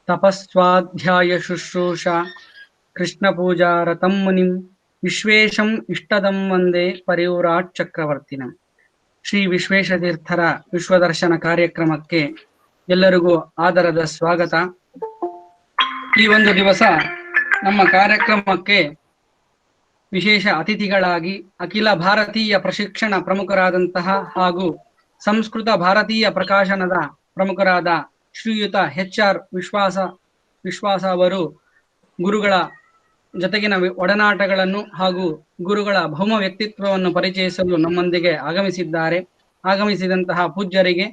ತಪಸ್ವಾಧ್ಯಾಯ ಶುಶ್ರೂಷಾ ಕೃಷ್ಣಪೂಜಾ ರತಂ ಮುನಿಂ ವಿಶ್ವೇಶಂ ಇಷ್ಟದಂ ವಂದೇ ಪರಿವ್ರಾಟ್ ಚಕ್ರವರ್ತಿನಂ. ಶ್ರೀ ವಿಶ್ವೇಶತೀರ್ಥರ ವಿಶ್ವದರ್ಶನ ಕಾರ್ಯಕ್ರಮಕ್ಕೆ ಎಲ್ಲರಿಗೂ ಆದರದ ಸ್ವಾಗತ. ಈ ಒಂದು ದಿವಸ ನಮ್ಮ ಕಾರ್ಯಕ್ರಮಕ್ಕೆ ವಿಶೇಷ ಅತಿಥಿಗಳಾಗಿ ಅಖಿಲ ಭಾರತೀಯ ಪ್ರಶಿಕ್ಷಣ ಪ್ರಮುಖರಾದಂತಹ ಹಾಗೂ ಸಂಸ್ಕೃತ ಭಾರತೀಯ ಪ್ರಕಾಶನದ ಪ್ರಮುಖರಾದ ಶ್ರೀಯುತ HR ವಿಶ್ವಾಸ ಅವರು ಗುರುಗಳ ಜೊತೆಗಿನ ಒಡನಾಟಗಳನ್ನು ಹಾಗೂ ಗುರುಗಳ ಭೌಮ ವ್ಯಕ್ತಿತ್ವವನ್ನು ಪರಿಚಯಿಸಲು ನಮ್ಮೊಂದಿಗೆ ಆಗಮಿಸಿದಂತಹ ಪೂಜ್ಯರಿಗೆ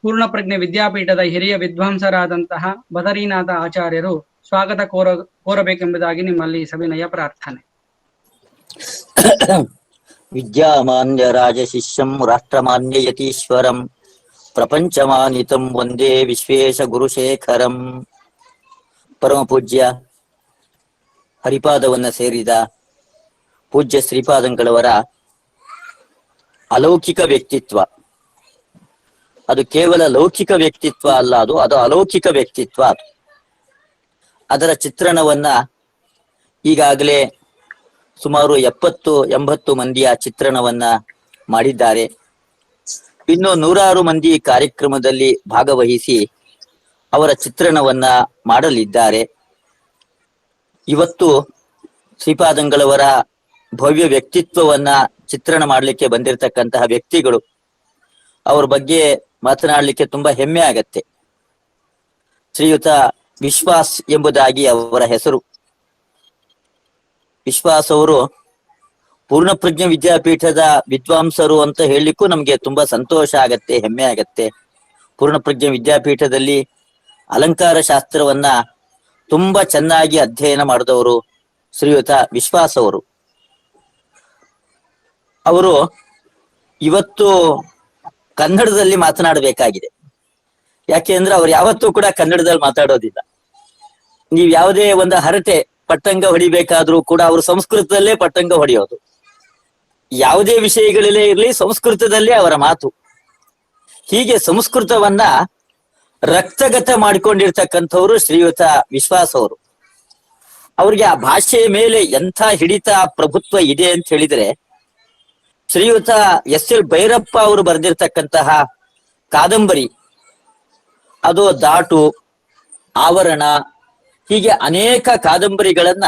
ಪೂರ್ಣಪ್ರಜ್ಞೆ ವಿದ್ಯಾಪೀಠದ ಹಿರಿಯ ವಿದ್ವಾಂಸರಾದಂತಹ ಬದರೀನಾಥ ಆಚಾರ್ಯರು ಸ್ವಾಗತ ಕೋರಬೇಕೆಂಬುದಾಗಿ ನಿಮ್ಮಲ್ಲಿ ಸವಿನಯ ಪ್ರಾರ್ಥನೆ. ವಿದ್ಯಾಮಾನ್ಯ ರಾಜಶಿಷ್ಯಂ ರಾಷ್ಟ್ರಮಾನ್ಯ ಯತೀಶ್ವರಂ ಪ್ರಪಂಚಮಾನಿತಂ ವಂದೇ ವಿಶ್ವೇಶ ಗುರುಶೇಖರಂ. ಪರಮ ಪೂಜ್ಯ ಹರಿಪಾದವನ್ನ ಸೇರಿದ ಪೂಜ್ಯ ಶ್ರೀಪಾದಂಗಳವರ ಅಲೌಕಿಕ ವ್ಯಕ್ತಿತ್ವ, ಅದು ಕೇವಲ ಲೌಕಿಕ ವ್ಯಕ್ತಿತ್ವ ಅಲ್ಲ, ಅದು ಅಲೌಕಿಕ ವ್ಯಕ್ತಿತ್ವ. ಅದರ ಚಿತ್ರಣವನ್ನ ಈಗಾಗಲೇ ಸುಮಾರು 70-80 ಮಂದಿಯ ಚಿತ್ರಣವನ್ನ ಮಾಡಿದ್ದಾರೆ. ಇನ್ನು 100 ಮಂದಿ ಕಾರ್ಯಕ್ರಮದಲ್ಲಿ ಭಾಗವಹಿಸಿ ಅವರ ಚಿತ್ರಣವನ್ನ ಮಾಡಲಿದ್ದಾರೆ. ಇವತ್ತು ಶ್ರೀಪಾದಂಗಳವರ ಭವ್ಯ ವ್ಯಕ್ತಿತ್ವವನ್ನ ಚಿತ್ರಣ ಮಾಡಲಿಕ್ಕೆ ಬಂದಿರತಕ್ಕಂತಹ ವ್ಯಕ್ತಿಗಳು, ಅವ್ರ ಬಗ್ಗೆ ಮಾತನಾಡಲಿಕ್ಕೆ ತುಂಬಾ ಹೆಮ್ಮೆ ಆಗತ್ತೆ. ಶ್ರೀಯುತ ವಿಶ್ವಾಸ್ ಎಂಬುದಾಗಿ ಅವರ ಹೆಸರು. ವಿಶ್ವಾಸ್ ಅವರು ಪೂರ್ಣಪ್ರಜ್ಞೆ ವಿದ್ಯಾಪೀಠದ ವಿದ್ವಾಂಸರು ಅಂತ ಹೇಳಲಿಕ್ಕೂ ನಮ್ಗೆ ತುಂಬಾ ಸಂತೋಷ ಆಗತ್ತೆ, ಹೆಮ್ಮೆ ಆಗತ್ತೆ. ಪೂರ್ಣಪ್ರಜ್ಞೆ ವಿದ್ಯಾಪೀಠದಲ್ಲಿ ಅಲಂಕಾರ ಶಾಸ್ತ್ರವನ್ನ ತುಂಬಾ ಚೆನ್ನಾಗಿ ಅಧ್ಯಯನ ಮಾಡಿದವರು ಶ್ರೀಯುತ ವಿಶ್ವಾಸ್ ಅವರು. ಅವರು ಇವತ್ತು ಕನ್ನಡದಲ್ಲಿ ಮಾತನಾಡಬೇಕಾಗಿದೆ. ಯಾಕೆ ಅಂದ್ರೆ ಅವ್ರು ಯಾವತ್ತೂ ಕೂಡ ಕನ್ನಡದಲ್ಲಿ ಮಾತಾಡೋದಿಲ್ಲ. ನೀವ್ ಯಾವುದೇ ಒಂದು ಹರಟೆ ಪಟ್ಟಂಗ ಹೊಡಿಬೇಕಾದ್ರೂ ಕೂಡ ಅವರು ಸಂಸ್ಕೃತದಲ್ಲೇ ಪಟ್ಟಂಗ ಹೊಡೆಯೋದು. ಯಾವುದೇ ವಿಷಯಗಳಲ್ಲೇ ಇರಲಿ ಸಂಸ್ಕೃತದಲ್ಲೇ ಅವರ ಮಾತು. ಹೀಗೆ ಸಂಸ್ಕೃತವನ್ನ ರಕ್ತಗತ ಮಾಡಿಕೊಂಡಿರ್ತಕ್ಕಂಥವ್ರು ಶ್ರೀಯುತ ವಿಶ್ವಾಸ್ ಅವರು. ಅವ್ರಿಗೆ ಆ ಭಾಷೆಯ ಮೇಲೆ ಎಂಥ ಹಿಡಿತ ಪ್ರಭುತ್ವ ಇದೆ ಅಂತ ಹೇಳಿದ್ರೆ, ಶ್ರೀಯುತ SL ಭೈರಪ್ಪ ಅವರು ಬರೆದಿರ್ತಕ್ಕಂತಹ ಕಾದಂಬರಿ, ಅದು ದಾಟು, ಆವರಣ, ಹೀಗೆ ಅನೇಕ ಕಾದಂಬರಿಗಳನ್ನ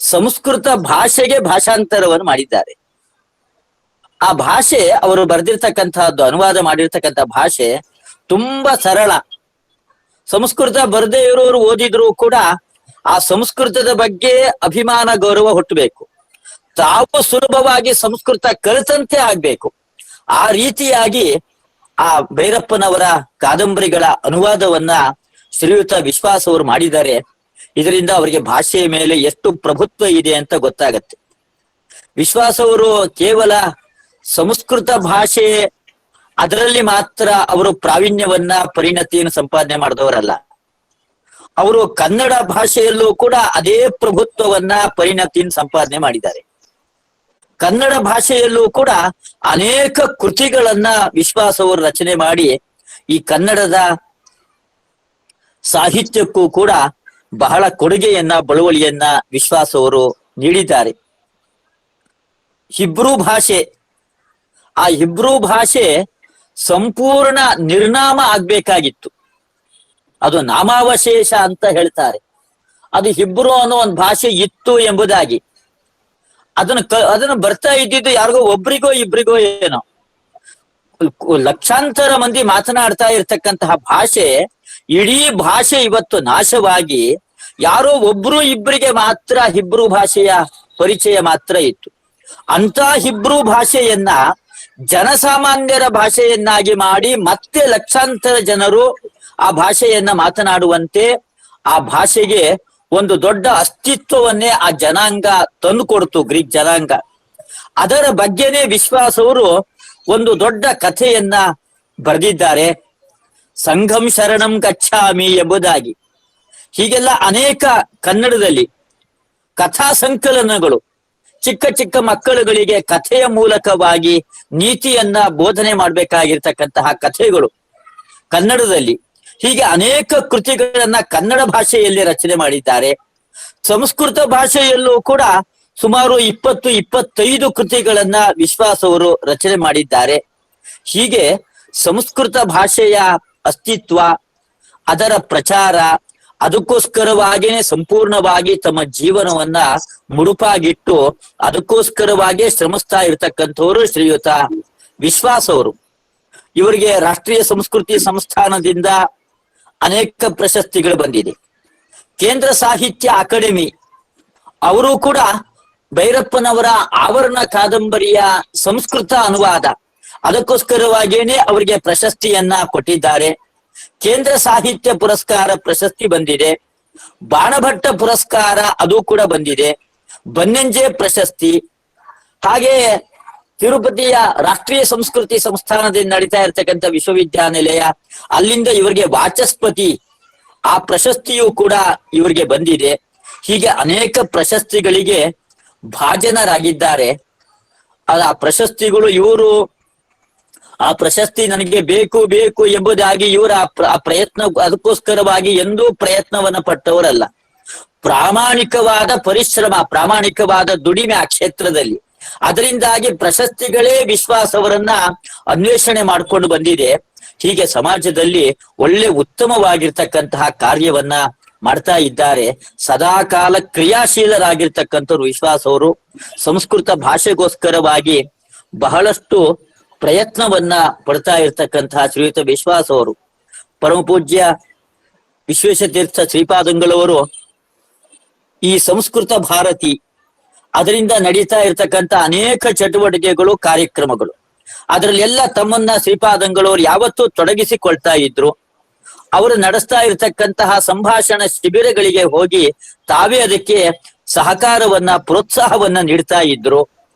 ಸಂಸ್ಕೃತ ಭಾಷೆಗೆ ಭಾಷಾಂತರವನ್ನು ಮಾಡಿದ್ದಾರೆ. ಆ ಭಾಷೆ ಅವರು ಬರೆದಿರ್ತಕ್ಕಂಥದ್ದು, ಅನುವಾದ ಮಾಡಿರ್ತಕ್ಕಂಥ ಭಾಷೆ ತುಂಬಾ ಸರಳ. ಸಂಸ್ಕೃತ ಬರದೇ ಇರೋರು ಓದಿದ್ರು ಕೂಡ ಆ ಸಂಸ್ಕೃತದ ಬಗ್ಗೆ ಅಭಿಮಾನ ಗೌರವ ಹುಟ್ಟಬೇಕು. ತಾವು ಸುಲಭವಾಗಿ ಸಂಸ್ಕೃತ ಕಲಿತಂತೆ ಆಗ್ಬೇಕು. ಆ ರೀತಿಯಾಗಿ ಆ ಭೈರಪ್ಪನವರ ಕಾದಂಬರಿಗಳ ಅನುವಾದವನ್ನ ಶ್ರೀಯುತ ವಿಶ್ವಾಸ್ ಅವರು ಮಾಡಿದ್ದಾರೆ. ಇದರಿಂದ ಅವರಿಗೆ ಭಾಷೆಯ ಮೇಲೆ ಎಷ್ಟು ಪ್ರಭುತ್ವ ಇದೆ ಅಂತ ಗೊತ್ತಾಗತ್ತೆ. ವಿಶ್ವಾಸ್ ಅವರು ಕೇವಲ ಸಂಸ್ಕೃತ ಭಾಷೆ ಅದರಲ್ಲಿ ಮಾತ್ರ ಅವರು ಪ್ರಾವೀಣ್ಯವನ್ನ ಪರಿಣತಿಯನ್ನು ಸಂಪಾದನೆ ಮಾಡಿದವರಲ್ಲ. ಅವರು ಕನ್ನಡ ಭಾಷೆಯಲ್ಲೂ ಕೂಡ ಅದೇ ಪ್ರಭುತ್ವವನ್ನ ಪರಿಣತಿಯನ್ನು ಸಂಪಾದನೆ ಮಾಡಿದ್ದಾರೆ. ಕನ್ನಡ ಭಾಷೆಯಲ್ಲೂ ಕೂಡ ಅನೇಕ ಕೃತಿಗಳನ್ನ ವಿಶ್ವಾಸ್ ಅವರು ರಚನೆ ಮಾಡಿ ಈ ಕನ್ನಡದ ಸಾಹಿತ್ಯಕ್ಕೂ ಕೂಡ ಬಹಳ ಕೊಡುಗೆಯನ್ನ, ಬಳುವಳಿಯನ್ನ ವಿಶ್ವಾಸ್ ಅವರು ನೀಡಿದ್ದಾರೆ. ಹಿಬ್ರೂ ಭಾಷೆ, ಆ ಹಿಬ್ರೂ ಭಾಷೆ ಸಂಪೂರ್ಣ ನಿರ್ನಾಮ ಆಗ್ಬೇಕಾಗಿತ್ತು. ಅದು ನಾಮಾವಶೇಷ ಅಂತ ಹೇಳ್ತಾರೆ. ಅದು ಹಿಬ್ರೂ ಅನ್ನೋ ಒಂದು ಭಾಷೆ ಇತ್ತು ಎಂಬುದಾಗಿ. ಅದನ್ನು ಬರ್ತಾ ಇದ್ದಿದ್ದು ಯಾರಿಗೋ ಒಬ್ರಿಗೋ ಇಬ್ರಿಗೋ ಏನೋ. ಲಕ್ಷಾಂತರ ಮಂದಿ ಮಾತನಾಡ್ತಾ ಇರ್ತಕ್ಕಂತಹ ಭಾಷೆ, ಇಡೀ ಭಾಷೆ ಇವತ್ತು ನಾಶವಾಗಿ ಯಾರೋ ಒಬ್ರು ಇಬ್ಬರಿಗೆ ಮಾತ್ರ ಹಿಬ್ರೂ ಭಾಷೆಯ ಪರಿಚಯ ಮಾತ್ರ ಇತ್ತು. ಅಂತ ಹಿಬ್ರೂ ಭಾಷೆಯನ್ನ ಜನಸಾಮಾನ್ಯರ ಭಾಷೆಯನ್ನಾಗಿ ಮಾಡಿ ಮತ್ತೆ ಲಕ್ಷಾಂತರ ಜನರು ಆ ಭಾಷೆಯನ್ನ ಮಾತನಾಡುವಂತೆ ಆ ಭಾಷೆಗೆ ಒಂದು ದೊಡ್ಡ ಅಸ್ತಿತ್ವವನ್ನೇ ಆ ಜನಾಂಗ ತಂದುಕೊಡ್ತು, ಗ್ರೀಕ್ ಜನಾಂಗ. ಅದರ ಬಗ್ಗೆನೇ ವಿಶ್ವಾಸ್ ಅವರು ಒಂದು ದೊಡ್ಡ ಕಥೆಯನ್ನ ಬರೆದಿದ್ದಾರೆ, ಸಂಘಂ ಶರಣಂ ಗಚ್ಛಾಮಿ ಎಂಬುದಾಗಿ. ಹೀಗೆಲ್ಲ ಅನೇಕ ಕನ್ನಡದಲ್ಲಿ ಕಥಾ ಸಂಕಲನಗಳು, ಚಿಕ್ಕ ಚಿಕ್ಕ ಮಕ್ಕಳುಗಳಿಗೆ ಕಥೆಯ ಮೂಲಕವಾಗಿ ನೀತಿಯನ್ನ ಬೋಧನೆ ಮಾಡ್ಬೇಕಾಗಿರ್ತಕ್ಕಂತಹ ಕಥೆಗಳು ಕನ್ನಡದಲ್ಲಿ ಹೀಗೆ ಅನೇಕ ಕೃತಿಗಳನ್ನ ಕನ್ನಡ ಭಾಷೆಯಲ್ಲಿ ರಚನೆ ಮಾಡಿದ್ದಾರೆ. ಸಂಸ್ಕೃತ ಭಾಷೆಯಲ್ಲೂ ಕೂಡ ಸುಮಾರು 25 ಕೃತಿಗಳನ್ನ ವಿಶ್ವಾಸ್ ಅವರು ರಚನೆ ಮಾಡಿದ್ದಾರೆ. ಹೀಗೆ ಸಂಸ್ಕೃತ ಭಾಷೆಯ ಅಸ್ತಿತ್ವ, ಅದರ ಪ್ರಚಾರ, ಅದಕ್ಕೋಸ್ಕರವಾಗಿಯೇ ಸಂಪೂರ್ಣವಾಗಿ ತಮ್ಮ ಜೀವನವನ್ನ ಮುಡುಪಾಗಿಟ್ಟು ಅದಕ್ಕೋಸ್ಕರವಾಗಿ ಶ್ರಮಿಸ್ತಾ ಇರ್ತಕ್ಕಂಥವ್ರು ಶ್ರೀಯುತ ವಿಶ್ವಾಸ್ ಅವರು. ಇವರಿಗೆ ರಾಷ್ಟ್ರೀಯ ಸಂಸ್ಕೃತಿ ಸಂಸ್ಥಾನದಿಂದ ಅನೇಕ ಪ್ರಶಸ್ತಿಗಳು ಬಂದಿದೆ. ಕೇಂದ್ರ ಸಾಹಿತ್ಯ ಅಕಾಡೆಮಿ ಅವರು ಕೂಡ ಭೈರಪ್ಪನವರ ಆವರಣ ಕಾದಂಬರಿಯ ಸಂಸ್ಕೃತ ಅನುವಾದ, ಅದಕ್ಕೋಸ್ಕರವಾಗಿಯೇ ಅವರಿಗೆ ಪ್ರಶಸ್ತಿಯನ್ನ ಕೊಟ್ಟಿದ್ದಾರೆ. ಕೇಂದ್ರ ಸಾಹಿತ್ಯ ಪುರಸ್ಕಾರ ಪ್ರಶಸ್ತಿ ಬಂದಿದೆ. ಬಾಣಭಟ್ಟ ಪುರಸ್ಕಾರ ಅದು ಕೂಡ ಬಂದಿದೆ. ಬನ್ನಂಜೆ ಪ್ರಶಸ್ತಿ, ಹಾಗೆ ತಿರುಪತಿಯ ರಾಷ್ಟ್ರೀಯ ಸಂಸ್ಕೃತಿ ಸಂಸ್ಥಾನದಿಂದ ನಡೀತಾ ಇರ್ತಕ್ಕಂಥ ವಿಶ್ವವಿದ್ಯಾನಿಲಯ, ಅಲ್ಲಿಂದ ಇವರಿಗೆ ವಾಚಸ್ಪತಿ ಆ ಪ್ರಶಸ್ತಿಯು ಕೂಡ ಇವರಿಗೆ ಬಂದಿದೆ. ಹೀಗೆ ಅನೇಕ ಪ್ರಶಸ್ತಿಗಳಿಗೆ ಭಾಜನರಾಗಿದ್ದಾರೆ. ಆ ಪ್ರಶಸ್ತಿಗಳು ಇವರು ಆ ಪ್ರಶಸ್ತಿ ನನಗೆ ಬೇಕು ಬೇಕು ಎಂಬುದಾಗಿ ಇವರ ಆ ಪ್ರಯತ್ನ, ಅದಕ್ಕೋಸ್ಕರವಾಗಿ ಎಂದೂ ಪ್ರಯತ್ನವನ್ನ ಪಟ್ಟವರಲ್ಲ. ಪ್ರಾಮಾಣಿಕವಾದ ಪರಿಶ್ರಮ, ಪ್ರಾಮಾಣಿಕವಾದ ದುಡಿಮೆ ಆ ಕ್ಷೇತ್ರದಲ್ಲಿ, ಅದರಿಂದಾಗಿ ಪ್ರಶಸ್ತಿಗಳೇ ವಿಶ್ವಾಸ್ ಅವರನ್ನ ಅನ್ವೇಷಣೆ ಮಾಡ್ಕೊಂಡು ಬಂದಿದೆ. ಹೀಗೆ ಸಮಾಜದಲ್ಲಿ ಒಳ್ಳೆ ಉತ್ತಮವಾಗಿರ್ತಕ್ಕಂತಹ ಕಾರ್ಯವನ್ನ ಮಾಡ್ತಾ ಇದ್ದಾರೆ. ಸದಾಕಾಲ ಕ್ರಿಯಾಶೀಲರಾಗಿರ್ತಕ್ಕಂಥವ್ರು ವಿಶ್ವಾಸ್ ಅವರು. ಸಂಸ್ಕೃತ ಭಾಷೆಗೋಸ್ಕರವಾಗಿ ಬಹಳಷ್ಟು ಪ್ರಯತ್ನವನ್ನ ಪಡ್ತಾ ಇರ್ತಕ್ಕಂತಹ ಶ್ರೀಯುತ ವಿಶ್ವಾಸ್ ಅವರು. ಪರಮ ಪೂಜ್ಯ ವಿಶ್ವೇಶತೀರ್ಥ ಶ್ರೀಪಾದಂಗಳವರು ಈ ಸಂಸ್ಕೃತ ಭಾರತಿ, ಅದರಿಂದ ನಡೀತಾ ಇರ್ತಕ್ಕಂಥ ಅನೇಕ ಚಟುವಟಿಕೆಗಳು, ಕಾರ್ಯಕ್ರಮಗಳು, ಅದರಲ್ಲೆಲ್ಲ ತಮ್ಮನ್ನ ಶ್ರೀಪಾದಂಗಳವರು ಯಾವತ್ತೂ ತೊಡಗಿಸಿಕೊಳ್ತಾ ಇದ್ರು. ಅವರು ನಡೆಸ್ತಾ ಇರ್ತಕ್ಕಂತಹ ಸಂಭಾಷಣಾ ಶಿಬಿರಗಳಿಗೆ ಹೋಗಿ ತಾವೇ ಅದಕ್ಕೆ ಸಹಕಾರವನ್ನ, ಪ್ರೋತ್ಸಾಹವನ್ನ ನೀಡ್ತಾ ಇದ್ರು.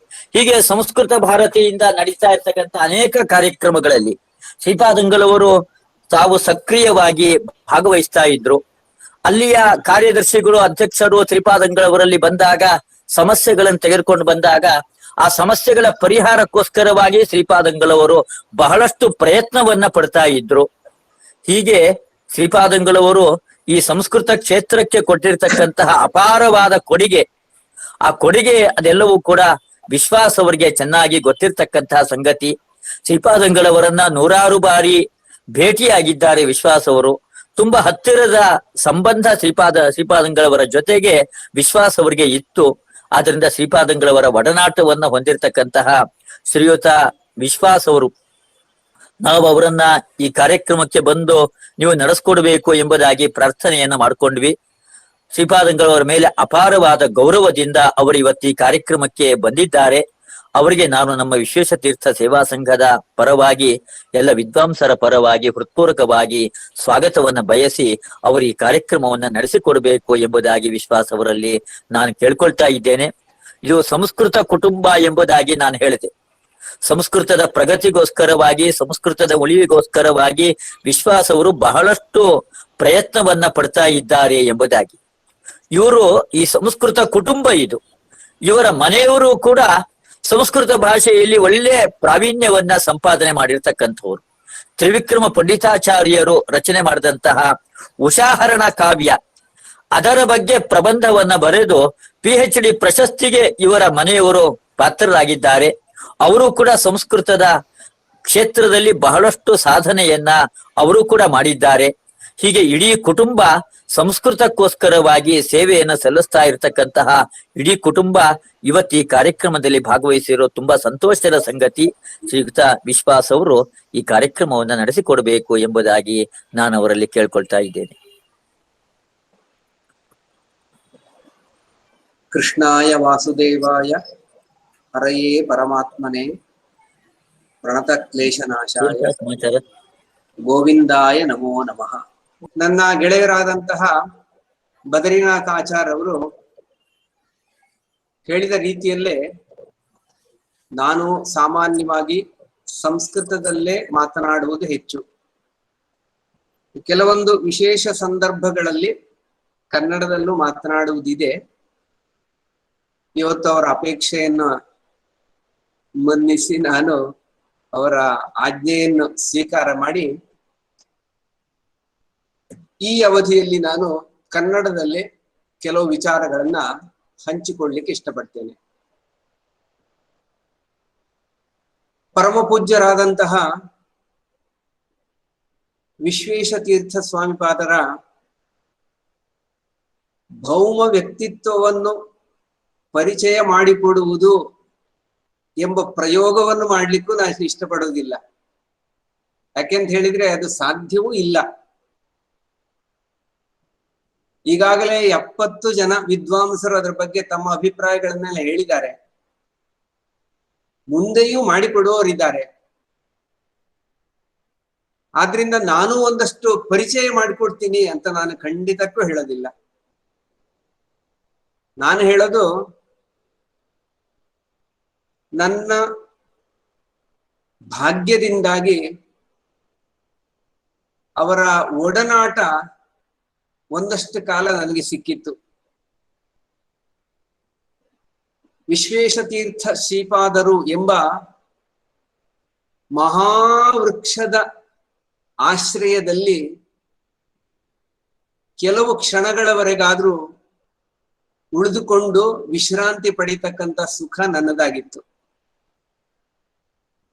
ಹೀಗೆ ಸಂಸ್ಕೃತ ಭಾರತಿಯಿಂದ ನಡೀತಾ ಇರ್ತಕ್ಕಂಥ ಅನೇಕ ಕಾರ್ಯಕ್ರಮಗಳಲ್ಲಿ ಶ್ರೀಪಾದಂಗಳವರು ತಾವು ಸಕ್ರಿಯವಾಗಿ ಭಾಗವಹಿಸ್ತಾ ಇದ್ರು. ಅಲ್ಲಿಯ ಕಾರ್ಯದರ್ಶಿಗಳು, ಅಧ್ಯಕ್ಷರು ಶ್ರೀಪಾದಂಗಳವರಲ್ಲಿ ಬಂದಾಗ, ಸಮಸ್ಯೆಗಳನ್ನು ತೆಗೆದುಕೊಂಡು ಬಂದಾಗ, ಆ ಸಮಸ್ಯೆಗಳ ಪರಿಹಾರಕ್ಕೋಸ್ಕರವಾಗಿ ಶ್ರೀಪಾದಂಗಳವರು ಬಹಳಷ್ಟು ಪ್ರಯತ್ನವನ್ನ ಪಡ್ತಾ ಇದ್ರು. ಹೀಗೆ ಶ್ರೀಪಾದಂಗಳವರು ಈ ಸಂಸ್ಕೃತ ಕ್ಷೇತ್ರಕ್ಕೆ ಕೊಟ್ಟಿರ್ತಕ್ಕಂತಹ ಅಪಾರವಾದ ಕೊಡುಗೆ, ಆ ಕೊಡುಗೆ ಅದೆಲ್ಲವೂ ಕೂಡ ವಿಶ್ವಾಸ್ ಅವರಿಗೆ ಚೆನ್ನಾಗಿ ಗೊತ್ತಿರ್ತಕ್ಕಂತಹ ಸಂಗತಿ. ಶ್ರೀಪಾದಂಗಳವರನ್ನ ನೂರಾರು ಬಾರಿ ಭೇಟಿಯಾಗಿದ್ದಾರೆ ವಿಶ್ವಾಸ್ ಅವರು. ತುಂಬಾ ಹತ್ತಿರದ ಸಂಬಂಧ ಶ್ರೀಪಾದಂಗಳವರ ಜೊತೆಗೆ ವಿಶ್ವಾಸ್ ಅವರಿಗೆ ಇತ್ತು. ಆದ್ರಿಂದ ಶ್ರೀಪಾದಂಗಳವರ ಒಡನಾಟವನ್ನ ಹೊಂದಿರತಕ್ಕಂತಹ ಶ್ರೀಯುತ ವಿಶ್ವಾಸ್ ಅವರು, ನಾವು ಅವರನ್ನ ಈ ಕಾರ್ಯಕ್ರಮಕ್ಕೆ ಬಂದು ನೀವು ನಡೆಸ್ಕೊಡ್ಬೇಕು ಎಂಬುದಾಗಿ ಪ್ರಾರ್ಥನೆಯನ್ನ ಮಾಡ್ಕೊಂಡ್ವಿ. ಶ್ರೀಪಾದಂಗಳವರ ಮೇಲೆ ಅಪಾರವಾದ ಗೌರವದಿಂದ ಅವರು ಇವತ್ತು ಈ ಕಾರ್ಯಕ್ರಮಕ್ಕೆ ಬಂದಿದ್ದಾರೆ. ಅವರಿಗೆ ನಾನು ನಮ್ಮ ವಿಶ್ವೇಶತೀರ್ಥ ಸೇವಾ ಸಂಘದ ಪರವಾಗಿ, ಎಲ್ಲ ವಿದ್ವಾಂಸರ ಪರವಾಗಿ ಹೃತ್ಪೂರ್ವಕವಾಗಿ ಸ್ವಾಗತವನ್ನ ಬಯಸಿ ಅವರು ಈ ಕಾರ್ಯಕ್ರಮವನ್ನ ನಡೆಸಿಕೊಡ್ಬೇಕು ಎಂಬುದಾಗಿ ವಿಶ್ವಾಸ್ ಅವರಲ್ಲಿ ನಾನು ಕೇಳ್ಕೊಳ್ತಾ ಇದ್ದೇನೆ. ಇದು ಸಂಸ್ಕೃತ ಕುಟುಂಬ ಎಂಬುದಾಗಿ ನಾನು ಹೇಳಿದೆ. ಸಂಸ್ಕೃತದ ಪ್ರಗತಿಗೋಸ್ಕರವಾಗಿ, ಸಂಸ್ಕೃತದ ಉಳಿವಿಗೋಸ್ಕರವಾಗಿ ವಿಶ್ವಾಸ್ ಅವರು ಬಹಳಷ್ಟು ಪ್ರಯತ್ನವನ್ನ ಪಡ್ತಾ ಇದ್ದಾರೆ ಎಂಬುದಾಗಿ. ಇವರು ಈ ಸಂಸ್ಕೃತ ಕುಟುಂಬ, ಇದು ಇವರ ಮನೆಯವರು ಕೂಡ ಸಂಸ್ಕೃತ ಭಾಷೆಯಲ್ಲಿ ಒಳ್ಳೆ ಪ್ರಾವೀಣ್ಯವನ್ನ ಸಂಪಾದನೆ ಮಾಡಿರ್ತಕ್ಕಂಥವ್ರು. ತ್ರಿವಿಕ್ರಮ ಪಂಡಿತಾಚಾರ್ಯರು ರಚನೆ ಮಾಡಿದಂತಹ ಉಷಾಹರಣ ಕಾವ್ಯ, ಅದರ ಬಗ್ಗೆ ಪ್ರಬಂಧವನ್ನ ಬರೆದು PhD ಪ್ರಶಸ್ತಿಗೆ ಇವರ ಮನೆಯವರು ಪಾತ್ರರಾಗಿದ್ದಾರೆ. ಅವರು ಕೂಡ ಸಂಸ್ಕೃತದ ಕ್ಷೇತ್ರದಲ್ಲಿ ಬಹಳಷ್ಟು ಸಾಧನೆಯನ್ನ ಅವರು ಕೂಡ ಮಾಡಿದ್ದಾರೆ. ಹೀಗೆ ಇಡೀ ಕುಟುಂಬ ಸಂಸ್ಕೃತಕ್ಕೋಸ್ಕರವಾಗಿ ಸೇವೆಯನ್ನ ಸಲ್ಲಿಸ್ತಾ ಇರತಕ್ಕಂತಹ ಇಡೀ ಕುಟುಂಬ ಇವತ್ತು ಈ ಕಾರ್ಯಕ್ರಮದಲ್ಲಿ ಭಾಗವಹಿಸಿರೋ ತುಂಬಾ ಸಂತೋಷದ ಸಂಗತಿ. ಶ್ರೀಯುತ ವಿಶ್ವಾಸ್ ಅವರು ಈ ಕಾರ್ಯಕ್ರಮವನ್ನ ನಡೆಸಿಕೊಡ್ಬೇಕು ಎಂಬುದಾಗಿ ನಾನು ಅವರಲ್ಲಿ ಕೇಳ್ಕೊಳ್ತಾ ಇದ್ದೇನೆ. ಕೃಷ್ಣಾಯ ವಾಸುದೇವಾಯ ಹರಯೇ ಪರಮಾತ್ಮನೇ ಪ್ರಣತ ಕ್ಲೇಶನಾಶಾಯ ಗೋವಿಂದಾಯ ನಮೋ ನಮಃ. ನನ್ನ ಗೆಳೆಯರಾದಂತಹ ಬದರಿನಾಥ ಆಚಾರ್ಯ ಅವರು ಹೇಳಿದ ರೀತಿಯಲ್ಲೇ ನಾನು ಸಾಮಾನ್ಯವಾಗಿ ಸಂಸ್ಕೃತದಲ್ಲೇ ಮಾತನಾಡುವುದು ಹೆಚ್ಚು. ಕೆಲವೊಂದು ವಿಶೇಷ ಸಂದರ್ಭಗಳಲ್ಲಿ ಕನ್ನಡದಲ್ಲೂ ಮಾತನಾಡುವುದಿದೆ. ಇವತ್ತು ಅವರ ಅಪೇಕ್ಷೆಯನ್ನು ಮನ್ನಿಸಿ ನಾನು ಅವರ ಆಜ್ಞೆಯನ್ನು ಸ್ವೀಕಾರ ಮಾಡಿ ಈ ಅವಧಿಯಲ್ಲಿ ನಾನು ಕನ್ನಡದಲ್ಲಿ ಕೆಲವು ವಿಚಾರಗಳನ್ನ ಹಂಚಿಕೊಳ್ಳಲಿಕ್ಕೆ ಇಷ್ಟಪಡ್ತೇನೆ. ಪರಮ ಪೂಜ್ಯರಾದಂತಹ ವಿಶ್ವೇಶತೀರ್ಥ ಸ್ವಾಮಿಪಾದರ ಭೌಮ ವ್ಯಕ್ತಿತ್ವವನ್ನು ಪರಿಚಯ ಮಾಡಿಕೊಡುವುದು ಎಂಬ ಪ್ರಯೋಗವನ್ನು ಮಾಡ್ಲಿಕ್ಕೂ ನಾನು ಇಷ್ಟಪಡುವುದಿಲ್ಲ. ಯಾಕೆಂತ ಹೇಳಿದ್ರೆ ಅದು ಸಾಧ್ಯವೂ ಇಲ್ಲ. ಈಗಾಗಲೇ 70 ಜನ ವಿದ್ವಾಂಸರು ಅದರ ಬಗ್ಗೆ ತಮ್ಮ ಅಭಿಪ್ರಾಯಗಳನ್ನೆಲ್ಲ ಹೇಳಿದ್ದಾರೆ. ಮುಂದೆಯೂ ಮಾಡಿಕೊಡುವವರಿದ್ದಾರೆ. ಆದ್ರಿಂದ ನಾನು ಒಂದಷ್ಟು ಪರಿಚಯ ಮಾಡಿಕೊಡ್ತೀನಿ ಅಂತ ನಾನು ಖಂಡಿತಕ್ಕೂ ಹೇಳೋದಿಲ್ಲ. ನಾನು ಹೇಳೋದು ನನ್ನ ಭಾಗ್ಯದಿಂದಾಗಿ ಅವರ ಒಡನಾಟ ಒಂದಷ್ಟು ಕಾಲ ನನಗೆ ಸಿಕ್ಕಿತ್ತು. ವಿಶ್ವೇಶತೀರ್ಥ ಶ್ರೀಪಾದರು ಎಂಬ ಮಹಾವೃಕ್ಷದ ಆಶ್ರಯದಲ್ಲಿ ಕೆಲವು ಕ್ಷಣಗಳವರೆಗಾದ್ರೂ ಉಳಿದುಕೊಂಡು ವಿಶ್ರಾಂತಿ ಪಡಿತಕ್ಕಂಥ ಸುಖ ನನ್ನದಾಗಿತ್ತು.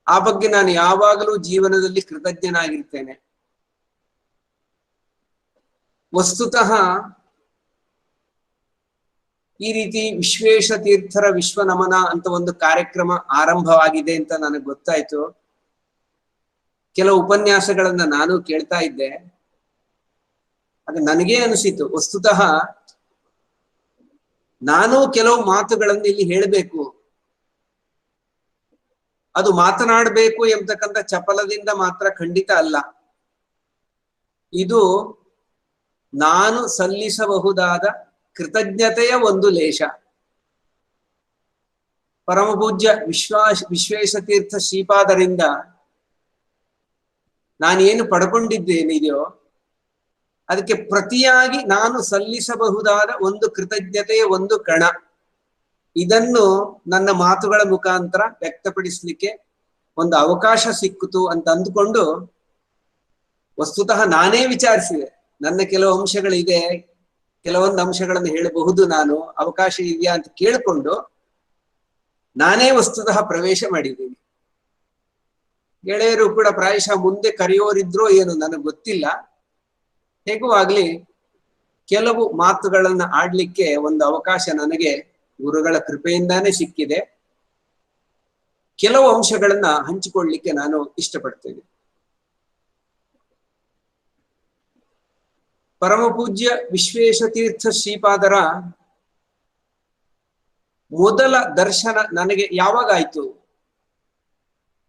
ಆ ಬಗ್ಗೆ ನಾನು ಯಾವಾಗಲೂ ಜೀವನದಲ್ಲಿ ಕೃತಜ್ಞನಾಗಿರ್ತೇನೆ. ವಸ್ತುತಃ ಈ ರೀತಿ ವಿಶ್ವೇಶತೀರ್ಥರ ವಿಶ್ವನಮನ ಅಂತ ಒಂದು ಕಾರ್ಯಕ್ರಮ ಆರಂಭವಾಗಿದೆ ಅಂತ ನನಗೆ ಗೊತ್ತಾಯ್ತು. ಕೆಲವು ಉಪನ್ಯಾಸಗಳನ್ನ ನಾನು ಕೇಳ್ತಾ ಇದ್ದೆ. ಆಗ ನನಗೇ ಅನಿಸಿತು, ವಸ್ತುತಃ ನಾನು ಕೆಲವು ಮಾತುಗಳನ್ನು ಇಲ್ಲಿ ಹೇಳಬೇಕು. ಅದು ಮಾತನಾಡಬೇಕು ಎಂಬತಕ್ಕಂಥ ಚಪಲದಿಂದ ಮಾತ್ರ ಖಂಡಿತ ಅಲ್ಲ. ಇದು ನಾನು ಸಲ್ಲಿಸಬಹುದಾದ ಕೃತಜ್ಞತೆಯ ಒಂದು ಲೇಷ. ಪರಮಪೂಜ್ಯ ವಿಶ್ವೇಶತೀರ್ಥ ಶ್ರೀಪಾದರಿಂದ ನಾನೇನು ಪಡ್ಕೊಂಡಿದ್ದೇನಿದೆಯೋ ಅದಕ್ಕೆ ಪ್ರತಿಯಾಗಿ ನಾನು ಸಲ್ಲಿಸಬಹುದಾದ ಒಂದು ಕೃತಜ್ಞತೆಯ ಒಂದು ಕಣ. ಇದನ್ನು ನನ್ನ ಮಾತುಗಳ ಮುಖಾಂತರ ವ್ಯಕ್ತಪಡಿಸ್ಲಿಕ್ಕೆ ಒಂದು ಅವಕಾಶ ಸಿಕ್ಕಿತು ಅಂತ ಅಂದುಕೊಂಡು ವಸ್ತುತಃ ನಾನೇ ವಿಚಾರಿಸಿದೆ. ನನ್ನ ಕೆಲವು ಅಂಶಗಳಿದೆ, ಕೆಲವೊಂದು ಅಂಶಗಳನ್ನು ಹೇಳಬಹುದು, ನಾನು ಅವಕಾಶ ಇದೆಯಾ ಅಂತ ಕೇಳಿಕೊಂಡು ನಾನೇ ವಸ್ತುತಃ ಪ್ರವೇಶ ಮಾಡಿದ್ದೀನಿ. ಗೆಳೆಯರು ಕೂಡ ಪ್ರಾಯಶಃ ಮುಂದೆ ಕರೆಯೋರಿದ್ರೋ ಏನು ನನಗೆ ಗೊತ್ತಿಲ್ಲ. ಹೇಗೂ ಆಗ್ಲಿ ಕೆಲವು ಮಾತುಗಳನ್ನ ಆಡ್ಲಿಕ್ಕೆ ಒಂದು ಅವಕಾಶ ನನಗೆ ಗುರುಗಳ ಕೃಪೆಯಿಂದಾನೇ ಸಿಕ್ಕಿದೆ. ಕೆಲವು ಅಂಶಗಳನ್ನ ಹಂಚಿಕೊಳ್ಳಲಿಕ್ಕೆ ನಾನು ಇಷ್ಟಪಡ್ತೇನೆ. ಪರಮಪೂಜ್ಯ ವಿಶ್ವೇಶತೀರ್ಥ ಶ್ರೀಪಾದರ ಮೊದಲ ದರ್ಶನ ನನಗೆ ಯಾವಾಗಾಯ್ತು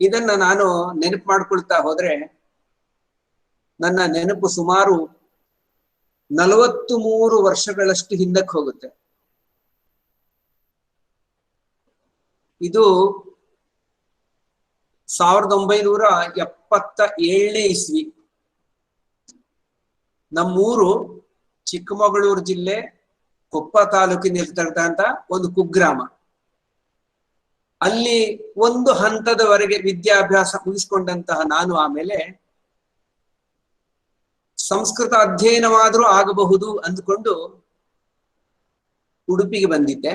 ಇದನ್ನ ನಾನು ನೆನಪು ಮಾಡ್ಕೊಳ್ತಾ ಹೋದ್ರೆ ನನ್ನ ನೆನಪು ಸುಮಾರು 43 ವರ್ಷಗಳಷ್ಟು ಹಿಂದಕ್ಕೆ ಹೋಗುತ್ತೆ. ಇದು 1977ನೇ ಇಸ್ವಿ. ನಮ್ಮೂರು ಚಿಕ್ಕಮಗಳೂರು ಜಿಲ್ಲೆ ಕೊಪ್ಪ ತಾಲೂಕಿನಲ್ಲಿರ್ತಕ್ಕಂಥ ಒಂದು ಕುಗ್ರಾಮ. ಅಲ್ಲಿ ಒಂದು ಹಂತದವರೆಗೆ ವಿದ್ಯಾಭ್ಯಾಸ ಮುಗಿಸ್ಕೊಂಡಂತಹ ನಾನು ಆಮೇಲೆ ಸಂಸ್ಕೃತ ಅಧ್ಯಯನವಾದ್ರೂ ಆಗಬಹುದು ಅಂದುಕೊಂಡು ಉಡುಪಿಗೆ ಬಂದಿದ್ದೆ.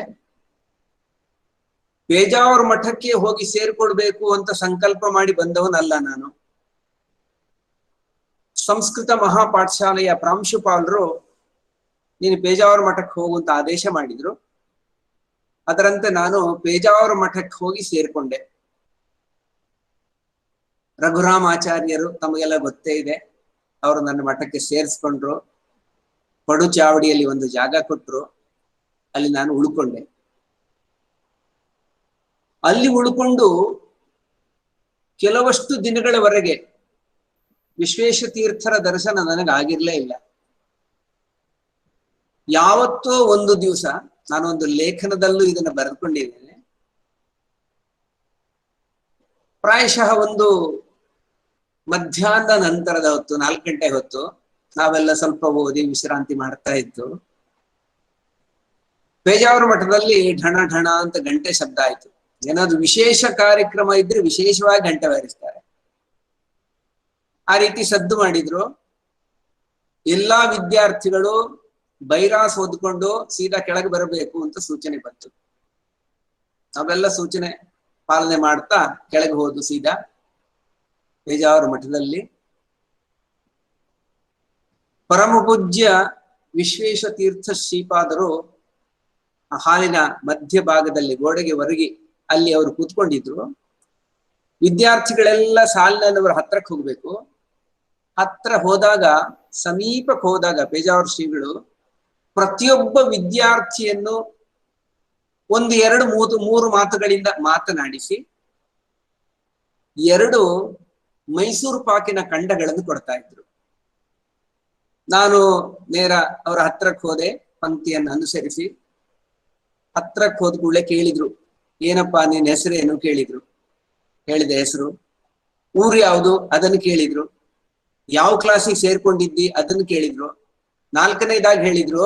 ಪೇಜಾವರ ಮಠಕ್ಕೆ ಹೋಗಿ ಸೇರ್ಕೊಳ್ಬೇಕು ಅಂತ ಸಂಕಲ್ಪ ಮಾಡಿ ಬಂದವನಲ್ಲ ನಾನು. ಸಂಸ್ಕೃತ ಮಹಾಪಾಠಶಾಲೆಯ ಪ್ರಾಂಶುಪಾಲರು ನೀನು ಪೇಜಾವರ ಮಠಕ್ಕೆ ಹೋಗುವಂತ ಆದೇಶ ಮಾಡಿದ್ರು. ಅದರಂತೆ ನಾನು ಪೇಜಾವರ ಮಠಕ್ಕೆ ಹೋಗಿ ಸೇರ್ಕೊಂಡೆ. ರಘುರಾಮಾಚಾರ್ಯರು ತಮಗೆಲ್ಲ ಗೊತ್ತೇ ಇದೆ, ಅವರು ನನ್ನ ಮಠಕ್ಕೆ ಸೇರಿಸ್ಕೊಂಡ್ರು. ಪಡು ಚಾವಡಿಯಲ್ಲಿ ಒಂದು ಜಾಗ ಕೊಟ್ರು, ಅಲ್ಲಿ ನಾನು ಉಳ್ಕೊಂಡೆ. ಅಲ್ಲಿ ಉಳ್ಕೊಂಡು ಕೆಲವಷ್ಟು ದಿನಗಳವರೆಗೆ ವಿಶ್ವೇಶತೀರ್ಥರ ದರ್ಶನ ನನಗಾಗಿರ್ಲೇ ಇಲ್ಲ. ಯಾವತ್ತೋ ಒಂದು ದಿವಸ ನಾನೊಂದು ಲೇಖನದಲ್ಲೂ ಇದನ್ನು ಬರೆದುಕೊಂಡಿದ್ದೇನೆ. ಪ್ರಾಯಶಃ ಒಂದು ಮಧ್ಯಾಹ್ನ ನಂತರದ ಹೊತ್ತು, 4 ಗಂಟೆ ಹೊತ್ತು, ನಾವೆಲ್ಲ ಸ್ವಲ್ಪ ಓದಿ ವಿಶ್ರಾಂತಿ ಮಾಡ್ತಾ ಇತ್ತು. ಪೇಜಾವರ ಮಠದಲ್ಲಿ ಢಣ ಢಣ ಅಂತ ಗಂಟೆ ಶಬ್ದ ಆಯ್ತು. ಏನಾದ್ರು ವಿಶೇಷ ಕಾರ್ಯಕ್ರಮ ಇದ್ರೆ ವಿಶೇಷವಾಗಿ ಗಂಟೆ ಬಾರಿಸ್ತಾರೆ. ಆ ರೀತಿ ಸದ್ದು ಮಾಡಿದ್ರು. ಎಲ್ಲಾ ವಿದ್ಯಾರ್ಥಿಗಳು ಬೈರಾಸ್ ಓದ್ಕೊಂಡು ಸೀದಾ ಕೆಳಗೆ ಬರಬೇಕು ಅಂತ ಸೂಚನೆ ಬಂತು. ನಾವೆಲ್ಲ ಸೂಚನೆ ಪಾಲನೆ ಮಾಡ್ತಾ ಕೆಳಗೆ ಹೋದು ಸೀದಾ ಪೇಜಾವರ ಮಠದಲ್ಲಿ. ಪರಮಪೂಜ್ಯ ವಿಶ್ವೇಶತೀರ್ಥ ಶ್ರೀಪಾದರು ಹಾಲಿನ ಮಧ್ಯಭಾಗದಲ್ಲಿ ಗೋಡೆಗೆ ಒರಗಿ ಅಲ್ಲಿ ಅವರು ಕೂತ್ಕೊಂಡಿದ್ರು. ವಿದ್ಯಾರ್ಥಿಗಳೆಲ್ಲ ಸಾಲಿನವರು ಹತ್ರಕ್ಕೆ ಹೋಗ್ಬೇಕು. ಹತ್ರ ಹೋದಾಗ, ಸಮೀಪಕ್ಕೆ ಹೋದಾಗ ಪೇಜಾವರ ಶ್ರೀಗಳು ಪ್ರತಿಯೊಬ್ಬ ವಿದ್ಯಾರ್ಥಿಯನ್ನು ಒಂದು ಎರಡು ಮೂರು ಮಾತುಗಳಿಂದ ಮಾತನಾಡಿಸಿ 2 ಮೈಸೂರು ಪಾಕಿನ ಖಂಡಗಳನ್ನು ಕೊಡ್ತಾ ಇದ್ರು. ನಾನು ನೇರ ಅವರ ಹತ್ರಕ್ಕೆ ಹೋದೆ, ಪಂಕ್ತಿಯನ್ನು ಅನುಸರಿಸಿ. ಹತ್ರಕ್ಕೆ ಹೋದ ಕೂಡಲೇ ಕೇಳಿದ್ರು, ಏನಪ್ಪಾ ನಿನ್ನ ಹೆಸರೇನು ಕೇಳಿದ್ರು. ಹೇಳಿದೆ ಹೆಸರು. ಊರು ಯಾವುದು ಅದನ್ನು ಕೇಳಿದ್ರು. ಯಾವ ಕ್ಲಾಸಿಗೆ ಸೇರ್ಕೊಂಡಿದ್ದಿ ಅದನ್ನು ಕೇಳಿದ್ರು. 4ನೇದಾಗಿ ಹೇಳಿದ್ರು,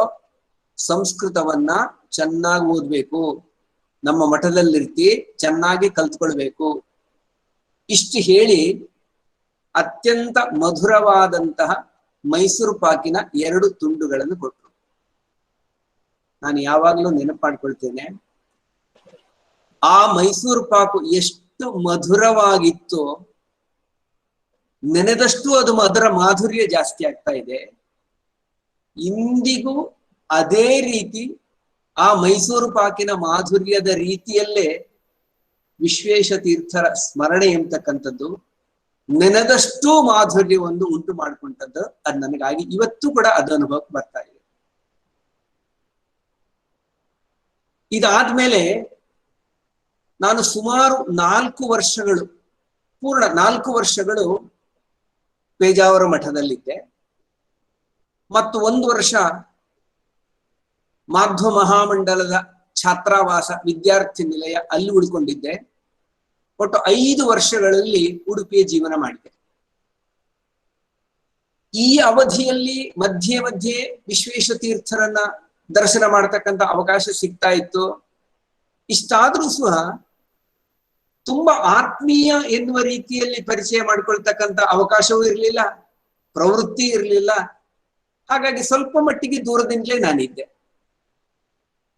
ಸಂಸ್ಕೃತವನ್ನ ಚೆನ್ನಾಗಿ ಓದ್ಬೇಕು, ನಮ್ಮ ಮಠದಲ್ಲಿರ್ತಿ ಚೆನ್ನಾಗಿ ಕಲ್ತ್ಕೊಳ್ಬೇಕು. ಇಷ್ಟು ಹೇಳಿ ಅತ್ಯಂತ ಮಧುರವಾದಂತಹ ಮೈಸೂರು ಪಾಕಿನ 2 ತುಂಡುಗಳನ್ನು ಕೊಟ್ಟರು. ನಾನು ಯಾವಾಗಲೂ ನೆನಪು ಮಾಡ್ಕೊಳ್ತೇನೆ, ಆ ಮೈಸೂರು ಪಾಕು ಎಷ್ಟು ಮಧುರವಾಗಿತ್ತು, ನೆನೆದಷ್ಟು ಅದು ಅದರ ಮಾಧುರ್ಯ ಜಾಸ್ತಿ ಆಗ್ತಾ ಇದೆ. ಇಂದಿಗೂ ಅದೇ ರೀತಿ ಆ ಮೈಸೂರು ಪಾಕಿನ ಮಾಧುರ್ಯದ ರೀತಿಯಲ್ಲೇ ವಿಶ್ವೇಶತೀರ್ಥರ ಸ್ಮರಣೆ ಎಂಬತಕ್ಕಂಥದ್ದು ನೆನೆದಷ್ಟು ಮಾಧುರ್ಯವನ್ನು ಉಂಟು ಮಾಡಿಕೊಂಡದ್ದು. ಅದು ನನಗಾಗಿ ಇವತ್ತು ಕೂಡ ಅದು ಅನುಭವಕ್ಕೆ ಬರ್ತಾ ಇದೆ. ಇದಾದ್ಮೇಲೆ ನಾನು ಸುಮಾರು 4 ವರ್ಷಗಳು, ಪೂರ್ಣ 4 ವರ್ಷಗಳು ಪೇಜಾವರ ಮಠದಲ್ಲಿದ್ದೆ. ಮತ್ತು 1 ವರ್ಷ ಮಾಧ್ವ ಮಹಾಮಂಡಲದ ಛಾತ್ರಾವಾಸ ವಿದ್ಯಾರ್ಥಿ ನಿಲಯ ಅಲ್ಲಿ ಉಳ್ಕೊಂಡಿದ್ದೆ. ಒಟ್ಟು 5 ವರ್ಷಗಳಲ್ಲಿ ಉಡುಪಿಯ ಜೀವನ ಮಾಡಿದೆ. ಈ ಅವಧಿಯಲ್ಲಿ ಮಧ್ಯೆ ಮಧ್ಯೆ ವಿಶ್ವೇಶತೀರ್ಥರನ್ನ ದರ್ಶನ ಮಾಡತಕ್ಕಂಥ ಅವಕಾಶ ಸಿಗ್ತಾ ಇತ್ತು. ಇಷ್ಟಾದ್ರೂ ಸಹ ತುಂಬಾ ಆತ್ಮೀಯ ಎನ್ನುವ ರೀತಿಯಲ್ಲಿ ಪರಿಚಯ ಮಾಡ್ಕೊಳ್ತಕ್ಕಂಥ ಅವಕಾಶವೂ ಇರಲಿಲ್ಲ, ಪ್ರವೃತ್ತಿ ಇರಲಿಲ್ಲ. ಹಾಗಾಗಿ ಸ್ವಲ್ಪ ಮಟ್ಟಿಗೆ ದೂರದಿಂದಲೇ ನಾನಿದ್ದೆ.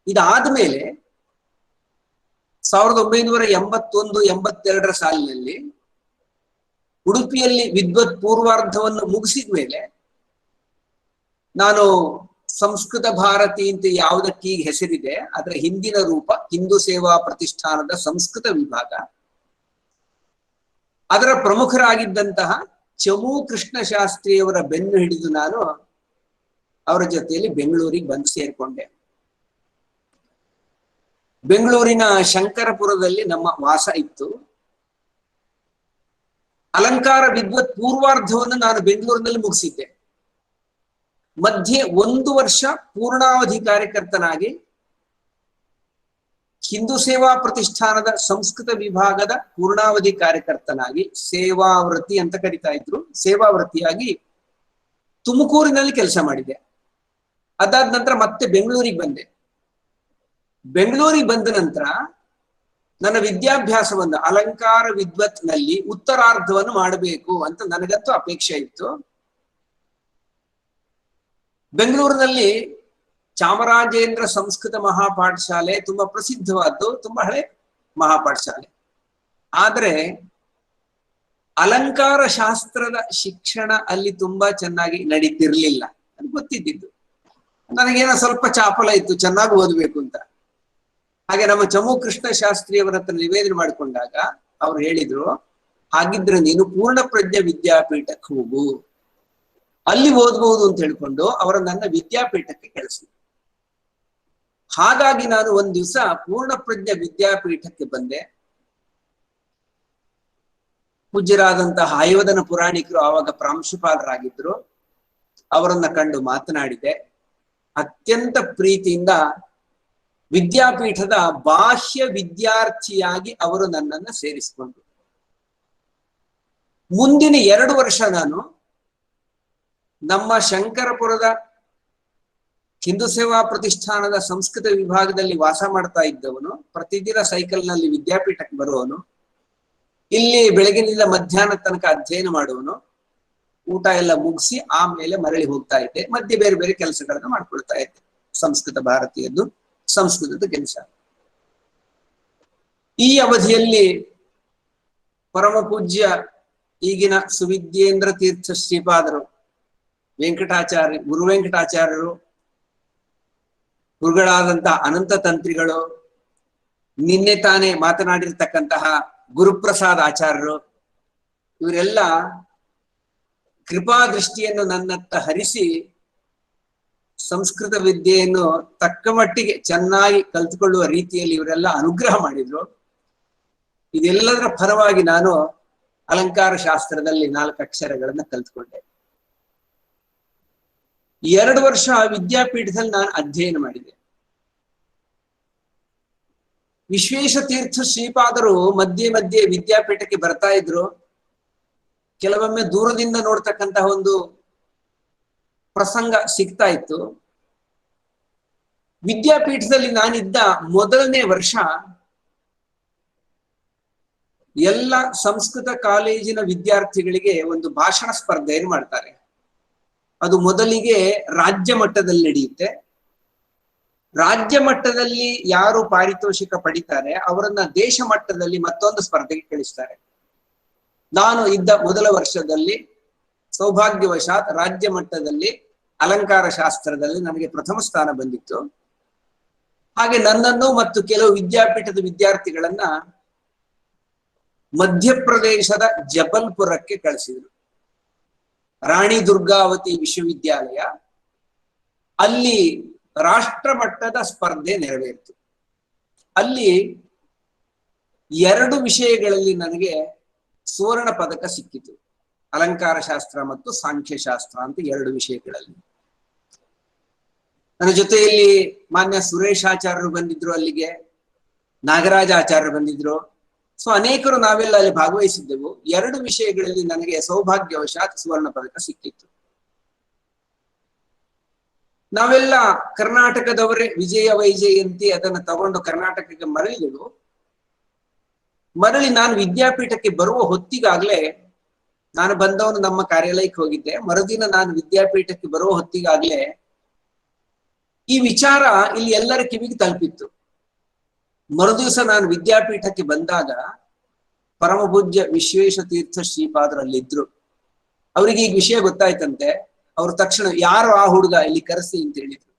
ಇದಾದ್ಮೇಲೆ 1981-82 ಸಾಲಿನಲ್ಲಿ ಉಡುಪಿಯಲ್ಲಿ ವಿದ್ವತ್ ಪೂರ್ವಾರ್ಧವನ್ನು ಮುಗಿಸಿದ ಮೇಲೆ ನಾನು ಸಂಸ್ಕೃತ ಭಾರತಿ ಅಂತ ಯಾವುದಕ್ಕೀಗ ಹೆಸರಿದೆ ಅದರ ಹಿಂದಿನ ರೂಪ ಹಿಂದೂ ಸೇವಾ ಪ್ರತಿಷ್ಠಾನದ ಸಂಸ್ಕೃತ ವಿಭಾಗ, ಅದರ ಪ್ರಮುಖರಾಗಿದ್ದಂತಹ ಚಮೂ ಕೃಷ್ಣ ಶಾಸ್ತ್ರಿಯವರ ಬೆನ್ನು ಹಿಡಿದು ನಾನು ಅವರ ಜೊತೆಯಲ್ಲಿ ಬೆಂಗಳೂರಿಗೆ ಬಂದು ಸೇರ್ಕೊಂಡೆ. ಬೆಂಗಳೂರಿನ ಶಂಕರಪುರದಲ್ಲಿ ನಮ್ಮ ವಾಸ ಇತ್ತು. ಅಲಂಕಾರ ವಿದ್ವತ್ ಪೂರ್ವಾರ್ಧವನ್ನು ನಾನು ಬೆಂಗಳೂರಿನಲ್ಲಿ ಮುಗಿಸಿದ್ದೆ. ಮಧ್ಯೆ 1 ವರ್ಷ ಪೂರ್ಣಾವಧಿ ಕಾರ್ಯಕರ್ತನಾಗಿ ಹಿಂದೂ ಸೇವಾ ಪ್ರತಿಷ್ಠಾನದ ಸಂಸ್ಕೃತ ವಿಭಾಗದ ಪೂರ್ಣಾವಧಿ ಕಾರ್ಯಕರ್ತನಾಗಿ ಸೇವಾವೃತ್ತಿ ಅಂತ ಕರಿತಾ ಇದ್ರು, ಸೇವಾವೃತ್ತಿಯಾಗಿ ತುಮಕೂರಿನಲ್ಲಿ ಕೆಲಸ ಮಾಡಿದೆ. ಅದಾದ ನಂತರ ಮತ್ತೆ ಬೆಂಗಳೂರಿಗೆ ಬಂದೆ. ಬೆಂಗಳೂರಿಗೆ ಬಂದ ನಂತರ ನನ್ನ ವಿದ್ಯಾಭ್ಯಾಸವನ್ನು ಅಲಂಕಾರ ವಿದ್ವತ್ನಲ್ಲಿ ಉತ್ತರಾರ್ಧವನ್ನು ಮಾಡಬೇಕು ಅಂತ ನನಗಂತೂ ಅಪೇಕ್ಷೆ ಇತ್ತು. ಬೆಂಗಳೂರಿನಲ್ಲಿ ಚಾಮರಾಜೇಂದ್ರ ಸಂಸ್ಕೃತ ಮಹಾಪಾಠಶಾಲೆ ತುಂಬಾ ಪ್ರಸಿದ್ಧವಾದ್ದು, ತುಂಬಾ ಹಳೆ ಮಹಾಪಾಠಶಾಲೆ. ಆದ್ರೆ ಅಲಂಕಾರ ಶಾಸ್ತ್ರದ ಶಿಕ್ಷಣ ಅಲ್ಲಿ ತುಂಬಾ ಚೆನ್ನಾಗಿ ನಡೀತಿರ್ಲಿಲ್ಲ, ಅದು ಗೊತ್ತಿದ್ದು. ನನಗೇನೋ ಸ್ವಲ್ಪ ಚಾಪಲ ಇತ್ತು, ಚೆನ್ನಾಗಿ ಓದ್ಬೇಕು ಅಂತ. ಹಾಗೆ ನಮ್ಮ ಚಮೂ ಕೃಷ್ಣ ಶಾಸ್ತ್ರಿಯವರ ಹತ್ರ ನಿವೇದನೆ ಮಾಡಿಕೊಂಡಾಗ ಅವ್ರು ಹೇಳಿದ್ರು, ಹಾಗಿದ್ರೆ ನೀನು ಪೂರ್ಣಪ್ರಜ್ಞ ವಿದ್ಯಾಪೀಠಕ್ಕೆ ಹೋಗು, ಅಲ್ಲಿ ಓದ್ಬಹುದು ಅಂತ ಹೇಳ್ಕೊಂಡು ಅವರ ನನ್ನ ವಿದ್ಯಾಪೀಠಕ್ಕೆ ಕಳಿಸಿದ್ರು. ಹಾಗಾಗಿ ನಾನು ಒಂದ್ ದಿವಸ ಪೂರ್ಣಪ್ರಜ್ಞ ವಿದ್ಯಾಪೀಠಕ್ಕೆ ಬಂದೆ. ಪೂಜ್ಯರಾದಂತಹ ಹಯವದನ ಪುರಾಣಿಕರು ಆವಾಗ ಪ್ರಾಂಶುಪಾಲರಾಗಿದ್ರು. ಅವರನ್ನ ಕಂಡು ಮಾತನಾಡಿದೆ. ಅತ್ಯಂತ ಪ್ರೀತಿಯಿಂದ ವಿದ್ಯಾಪೀಠದ ಬಾಹ್ಯ ವಿದ್ಯಾರ್ಥಿಯಾಗಿ ಅವರು ನನ್ನನ್ನು ಸೇರಿಸಿಕೊಂಡ್ರು. ಮುಂದಿನ 2 ವರ್ಷ ನಾನು ನಮ್ಮ ಶಂಕರಪುರದ ಹಿಂದೂ ಸೇವಾ ಪ್ರತಿಷ್ಠಾನದ ಸಂಸ್ಕೃತ ವಿಭಾಗದಲ್ಲಿ ವಾಸ ಮಾಡ್ತಾ ಇದ್ದವನು, ಪ್ರತಿದಿನ ಸೈಕಲ್ನಲ್ಲಿ ವಿದ್ಯಾಪೀಠಕ್ಕೆ ಬರುವವನು, ಇಲ್ಲಿ ಬೆಳಗಿನಿಂದ ಮಧ್ಯಾಹ್ನ ತನಕ ಅಧ್ಯಯನ ಮಾಡುವನು. ಊಟ ಎಲ್ಲ ಮುಗಿಸಿ ಆಮೇಲೆ ಮರಳಿ ಹೋಗ್ತಾ ಇದ್ದೆ. ಮಧ್ಯೆ ಬೇರೆ ಬೇರೆ ಕೆಲಸಗಳನ್ನ ಮಾಡ್ಕೊಳ್ತಾ ಇದ್ದೆ. ಸಂಸ್ಕೃತ ಭಾರತೀಯದ್ದು ಸಂಸ್ಕೃತದ ಕೆಲಸ. ಈ ಅವಧಿಯಲ್ಲಿ ಪರಮ ಪೂಜ್ಯ ಈಗಿನ ಸುವಿದ್ಯೇಂದ್ರ ತೀರ್ಥ ಶ್ರೀಪಾದರು, ವೆಂಕಟಾಚಾರ್ಯ, ಗುರು ವೆಂಕಟಾಚಾರ್ಯರು, ಗುರುಗಳಾದಂತಹ ಅನಂತ ತಂತ್ರಿಗಳು, ನಿನ್ನೆ ತಾನೇ ಮಾತನಾಡಿರ್ತಕ್ಕಂತಹ ಗುರುಪ್ರಸಾದ್ ಆಚಾರ್ಯರು, ಇವರೆಲ್ಲ ಕೃಪಾ ದೃಷ್ಟಿಯನ್ನು ನನ್ನತ್ತ ಹರಿಸಿ ಸಂಸ್ಕೃತ ವಿದ್ಯೆಯನ್ನು ತಕ್ಕ ಮಟ್ಟಿಗೆ ಚೆನ್ನಾಗಿ ಕಲ್ತುಕೊಳ್ಳುವ ರೀತಿಯಲ್ಲಿ ಇವರೆಲ್ಲ ಅನುಗ್ರಹ ಮಾಡಿದ್ರು. ಇದೆಲ್ಲದರ ಫಲವಾಗಿ ನಾನು ಅಲಂಕಾರ ಶಾಸ್ತ್ರದಲ್ಲಿ 4 ಅಕ್ಷರಗಳನ್ನ ಕಲ್ತ್ಕೊಂಡೆ. 2 ವರ್ಷ ವಿದ್ಯಾಪೀಠದಲ್ಲಿ ನಾನು ಅಧ್ಯಯನ ಮಾಡಿದೆ. ವಿಶ್ವೇಶ ತೀರ್ಥ ಶ್ರೀಪಾದರು ಮಧ್ಯೆ ಮಧ್ಯೆ ವಿದ್ಯಾಪೀಠಕ್ಕೆ ಬರ್ತಾ ಇದ್ರು. ಕೆಲವೊಮ್ಮೆ ದೂರದಿಂದ ನೋಡ್ತಕ್ಕಂತಹ ಒಂದು ಪ್ರಸಂಗ ಸಿಗ್ತಾ ಇತ್ತು. ವಿದ್ಯಾಪೀಠದಲ್ಲಿ ನಾನಿದ್ದ ಮೊದಲನೇ ವರ್ಷ ಎಲ್ಲ ಸಂಸ್ಕೃತ ಕಾಲೇಜಿನ ವಿದ್ಯಾರ್ಥಿಗಳಿಗೆ ಒಂದು ಭಾಷಣ ಸ್ಪರ್ಧೆಯನ್ನು ಮಾಡ್ತಾರೆ. ಅದು ಮೊದಲಿಗೆ ರಾಜ್ಯ ಮಟ್ಟದಲ್ಲಿ ನಡೆಯುತ್ತೆ. ರಾಜ್ಯ ಮಟ್ಟದಲ್ಲಿ ಯಾರು ಪಾರಿತೋಷಿಕ ಪಡಿತಾರೆ ಅವರನ್ನ ದೇಶ ಮಟ್ಟದಲ್ಲಿ ಮತ್ತೊಂದು ಸ್ಪರ್ಧೆಗೆ ಕಳಿಸ್ತಾರೆ. ನಾನು ಇದ್ದ ಮೊದಲ ವರ್ಷದಲ್ಲಿ ಸೌಭಾಗ್ಯವಶಾತ್ ರಾಜ್ಯ ಮಟ್ಟದಲ್ಲಿ ಅಲಂಕಾರ ಶಾಸ್ತ್ರದಲ್ಲಿ ನನಗೆ ಪ್ರಥಮ ಸ್ಥಾನ ಬಂದಿತ್ತು. ಹಾಗೆ ನನ್ನನ್ನು ಮತ್ತು ಕೆಲವು ವಿದ್ಯಾಪೀಠದ ವಿದ್ಯಾರ್ಥಿಗಳನ್ನ ಮಧ್ಯಪ್ರದೇಶದ ಜಬಲ್ಪುರಕ್ಕೆ ಕಳಿಸಿದ್ರು. ರಾಣಿ ದುರ್ಗಾವತಿ ವಿಶ್ವವಿದ್ಯಾಲಯ, ಅಲ್ಲಿ ರಾಷ್ಟ್ರ ಮಟ್ಟದ ಸ್ಪರ್ಧೆ ನೆರವೇರಿತು. ಅಲ್ಲಿ 2 ವಿಷಯಗಳಲ್ಲಿ ನನಗೆ ಸುವರ್ಣ ಪದಕ ಸಿಕ್ಕಿತು. ಅಲಂಕಾರ ಶಾಸ್ತ್ರ ಮತ್ತು ಸಾಂಖ್ಯಶಾಸ್ತ್ರ ಅಂತ 2 ವಿಷಯಗಳಲ್ಲಿ. ನನ್ನ ಜೊತೆಯಲ್ಲಿ ಮಾನ್ಯ ಸುರೇಶಾಚಾರ್ಯರು ಬಂದಿದ್ರು, ಅಲ್ಲಿಗೆ ನಾಗರಾಜ ಆಚಾರ್ಯರು ಬಂದಿದ್ರು. ಸೊ ಅನೇಕರು ನಾವೆಲ್ಲ ಅಲ್ಲಿ ಭಾಗವಹಿಸಿದ್ದೆವು. 2 ವಿಷಯಗಳಲ್ಲಿ ನನಗೆ ಸೌಭಾಗ್ಯವಶಾತ್ ಸುವರ್ಣ ಪದಕ ಸಿಕ್ಕಿತ್ತು. ನಾವೆಲ್ಲ ಕರ್ನಾಟಕದವರೇ, ವಿಜಯ ವೈಜಯಂತಿ ಅದನ್ನು ತಗೊಂಡು ಕರ್ನಾಟಕಕ್ಕೆ ಮರಳಿದೆವು. ಮರಳಿ ನಾನು ವಿದ್ಯಾಪೀಠಕ್ಕೆ ಬರುವ ಹೊತ್ತಿಗಾಗ್ಲೇ, ನಾನು ಬಂದವನು ನಮ್ಮ ಕಾರ್ಯಾಲಯಕ್ಕೆ ಹೋಗಿದ್ದೆ. ಮರುದಿನ ನಾನು ವಿದ್ಯಾಪೀಠಕ್ಕೆ ಬರುವ ಹೊತ್ತಿಗಾಗ್ಲೇ ಈ ವಿಚಾರ ಇಲ್ಲಿ ಎಲ್ಲರ ಕಿವಿಗೆ ತಲುಪಿತ್ತು. ಮರುದಿವಸ ನಾನು ವಿದ್ಯಾಪೀಠಕ್ಕೆ ಬಂದಾಗ ಪರಮ ಪೂಜ್ಯ ವಿಶ್ವೇಶ ತೀರ್ಥ ಶ್ರೀಪಾದರಲ್ಲಿದ್ರು. ಅವರಿಗೆ ಈ ವಿಷಯ ಗೊತ್ತಾಯ್ತಂತೆ. ಅವ್ರು ತಕ್ಷಣ ಯಾರು ಆ ಹುಡುಗ ಇಲ್ಲಿ ಕರೆಸಿ ಅಂತ ಹೇಳಿದ್ರು.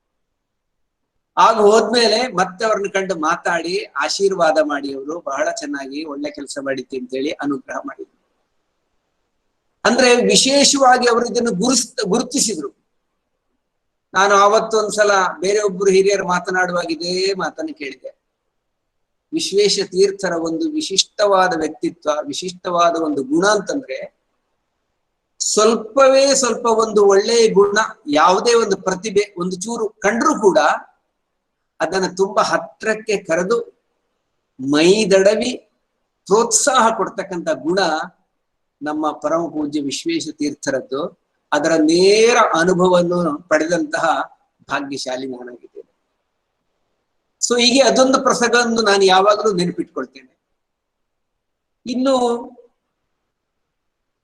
ಆಗ ಹೋದ್ಮೇಲೆ ಮತ್ತೆ ಅವ್ರನ್ನ ಕಂಡು ಮಾತಾಡಿ ಆಶೀರ್ವಾದ ಮಾಡಿ ಅವರು ಬಹಳ ಚೆನ್ನಾಗಿ ಒಳ್ಳೆ ಕೆಲಸ ಮಾಡಿದ್ದೆ ಅಂತೇಳಿ ಅನುಗ್ರಹ ಮಾಡಿದ್ರು. ಅಂದ್ರೆ ವಿಶೇಷವಾಗಿ ಅವರು ಇದನ್ನು ಗುರುತಿಸಿದ್ರು. ನಾನು ಆವತ್ತೊಂದ್ಸಲ ಬೇರೆ ಒಬ್ರು ಹಿರಿಯರು ಮಾತನಾಡುವಾಗ ಇದೇ ಮಾತನ್ನು ಕೇಳಿದೆ. ವಿಶ್ವೇಶ ತೀರ್ಥರ ಒಂದು ವಿಶಿಷ್ಟವಾದ ವ್ಯಕ್ತಿತ್ವ, ವಿಶಿಷ್ಟವಾದ ಒಂದು ಗುಣ ಅಂತಂದ್ರೆ ಸ್ವಲ್ಪ ಒಂದು ಒಳ್ಳೆಯ ಗುಣ, ಯಾವುದೇ ಒಂದು ಪ್ರತಿಭೆ ಒಂದು ಚೂರು ಕಂಡ್ರೂ ಕೂಡ ಅದನ್ನ ತುಂಬಾ ಹತ್ರಕ್ಕೆ ಕರೆದು ಮೈದಡವಿ ಪ್ರೋತ್ಸಾಹ ಕೊಡ್ತಕ್ಕಂಥ ಗುಣ ನಮ್ಮ ಪರಮ ಪೂಜ್ಯ ವಿಶ್ವೇಶ ತೀರ್ಥರದ್ದು. ಅದರ ನೇರ ಅನುಭವವನ್ನು ಪಡೆದಂತಹ ಭಾಗ್ಯಶಾಲಿ ನಾನಾಗಿದ್ದೇನೆ. ಸೊ ಹೀಗೆ ಅದೊಂದು ಪ್ರಸಂಗವನ್ನು ನಾನು ಯಾವಾಗಲೂ ನೆನಪಿಟ್ಕೊಳ್ತೇನೆ. ಇನ್ನು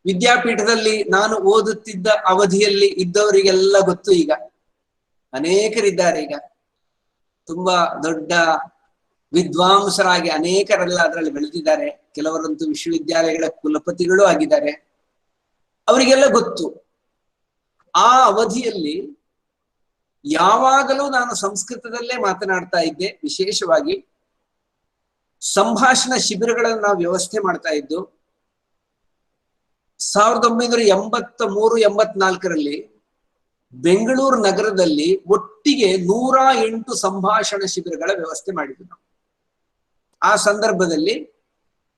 ವಿದ್ಯಾಪೀಠದಲ್ಲಿ ನಾನು ಓದುತ್ತಿದ್ದ ಅವಧಿಯಲ್ಲಿ ಇದ್ದವರಿಗೆಲ್ಲ ಗೊತ್ತು, ಈಗ ಅನೇಕರಿದ್ದಾರೆ. ಈಗ ತುಂಬಾ ದೊಡ್ಡ ವಿದ್ವಾಂಸರಾಗಿ ಅನೇಕರೆಲ್ಲ ಅದರಲ್ಲಿ ಬೆಳೆದಿದ್ದಾರೆ. ಕೆಲವರಂತೂ ವಿಶ್ವವಿದ್ಯಾಲಯಗಳ ಕುಲಪತಿಗಳು ಆಗಿದ್ದಾರೆ. ಅವರಿಗೆಲ್ಲ ಗೊತ್ತು. ಆ ಅವಧಿಯಲ್ಲಿ ಯಾವಾಗಲೂ ನಾನು ಸಂಸ್ಕೃತದಲ್ಲೇ ಮಾತನಾಡ್ತಾ ಇದ್ದೆ. ವಿಶೇಷವಾಗಿ ಸಂಭಾಷಣಾ ಶಿಬಿರಗಳನ್ನು ನಾವು ವ್ಯವಸ್ಥೆ ಮಾಡ್ತಾ ಇದ್ದು. 1983-84ರಲ್ಲಿ ಬೆಂಗಳೂರು ನಗರದಲ್ಲಿ ಒಟ್ಟಿಗೆ 108 ಸಂಭಾಷಣಾ ಶಿಬಿರಗಳ ವ್ಯವಸ್ಥೆ ಮಾಡಿದ್ವಿ ನಾವು. ಆ ಸಂದರ್ಭದಲ್ಲಿ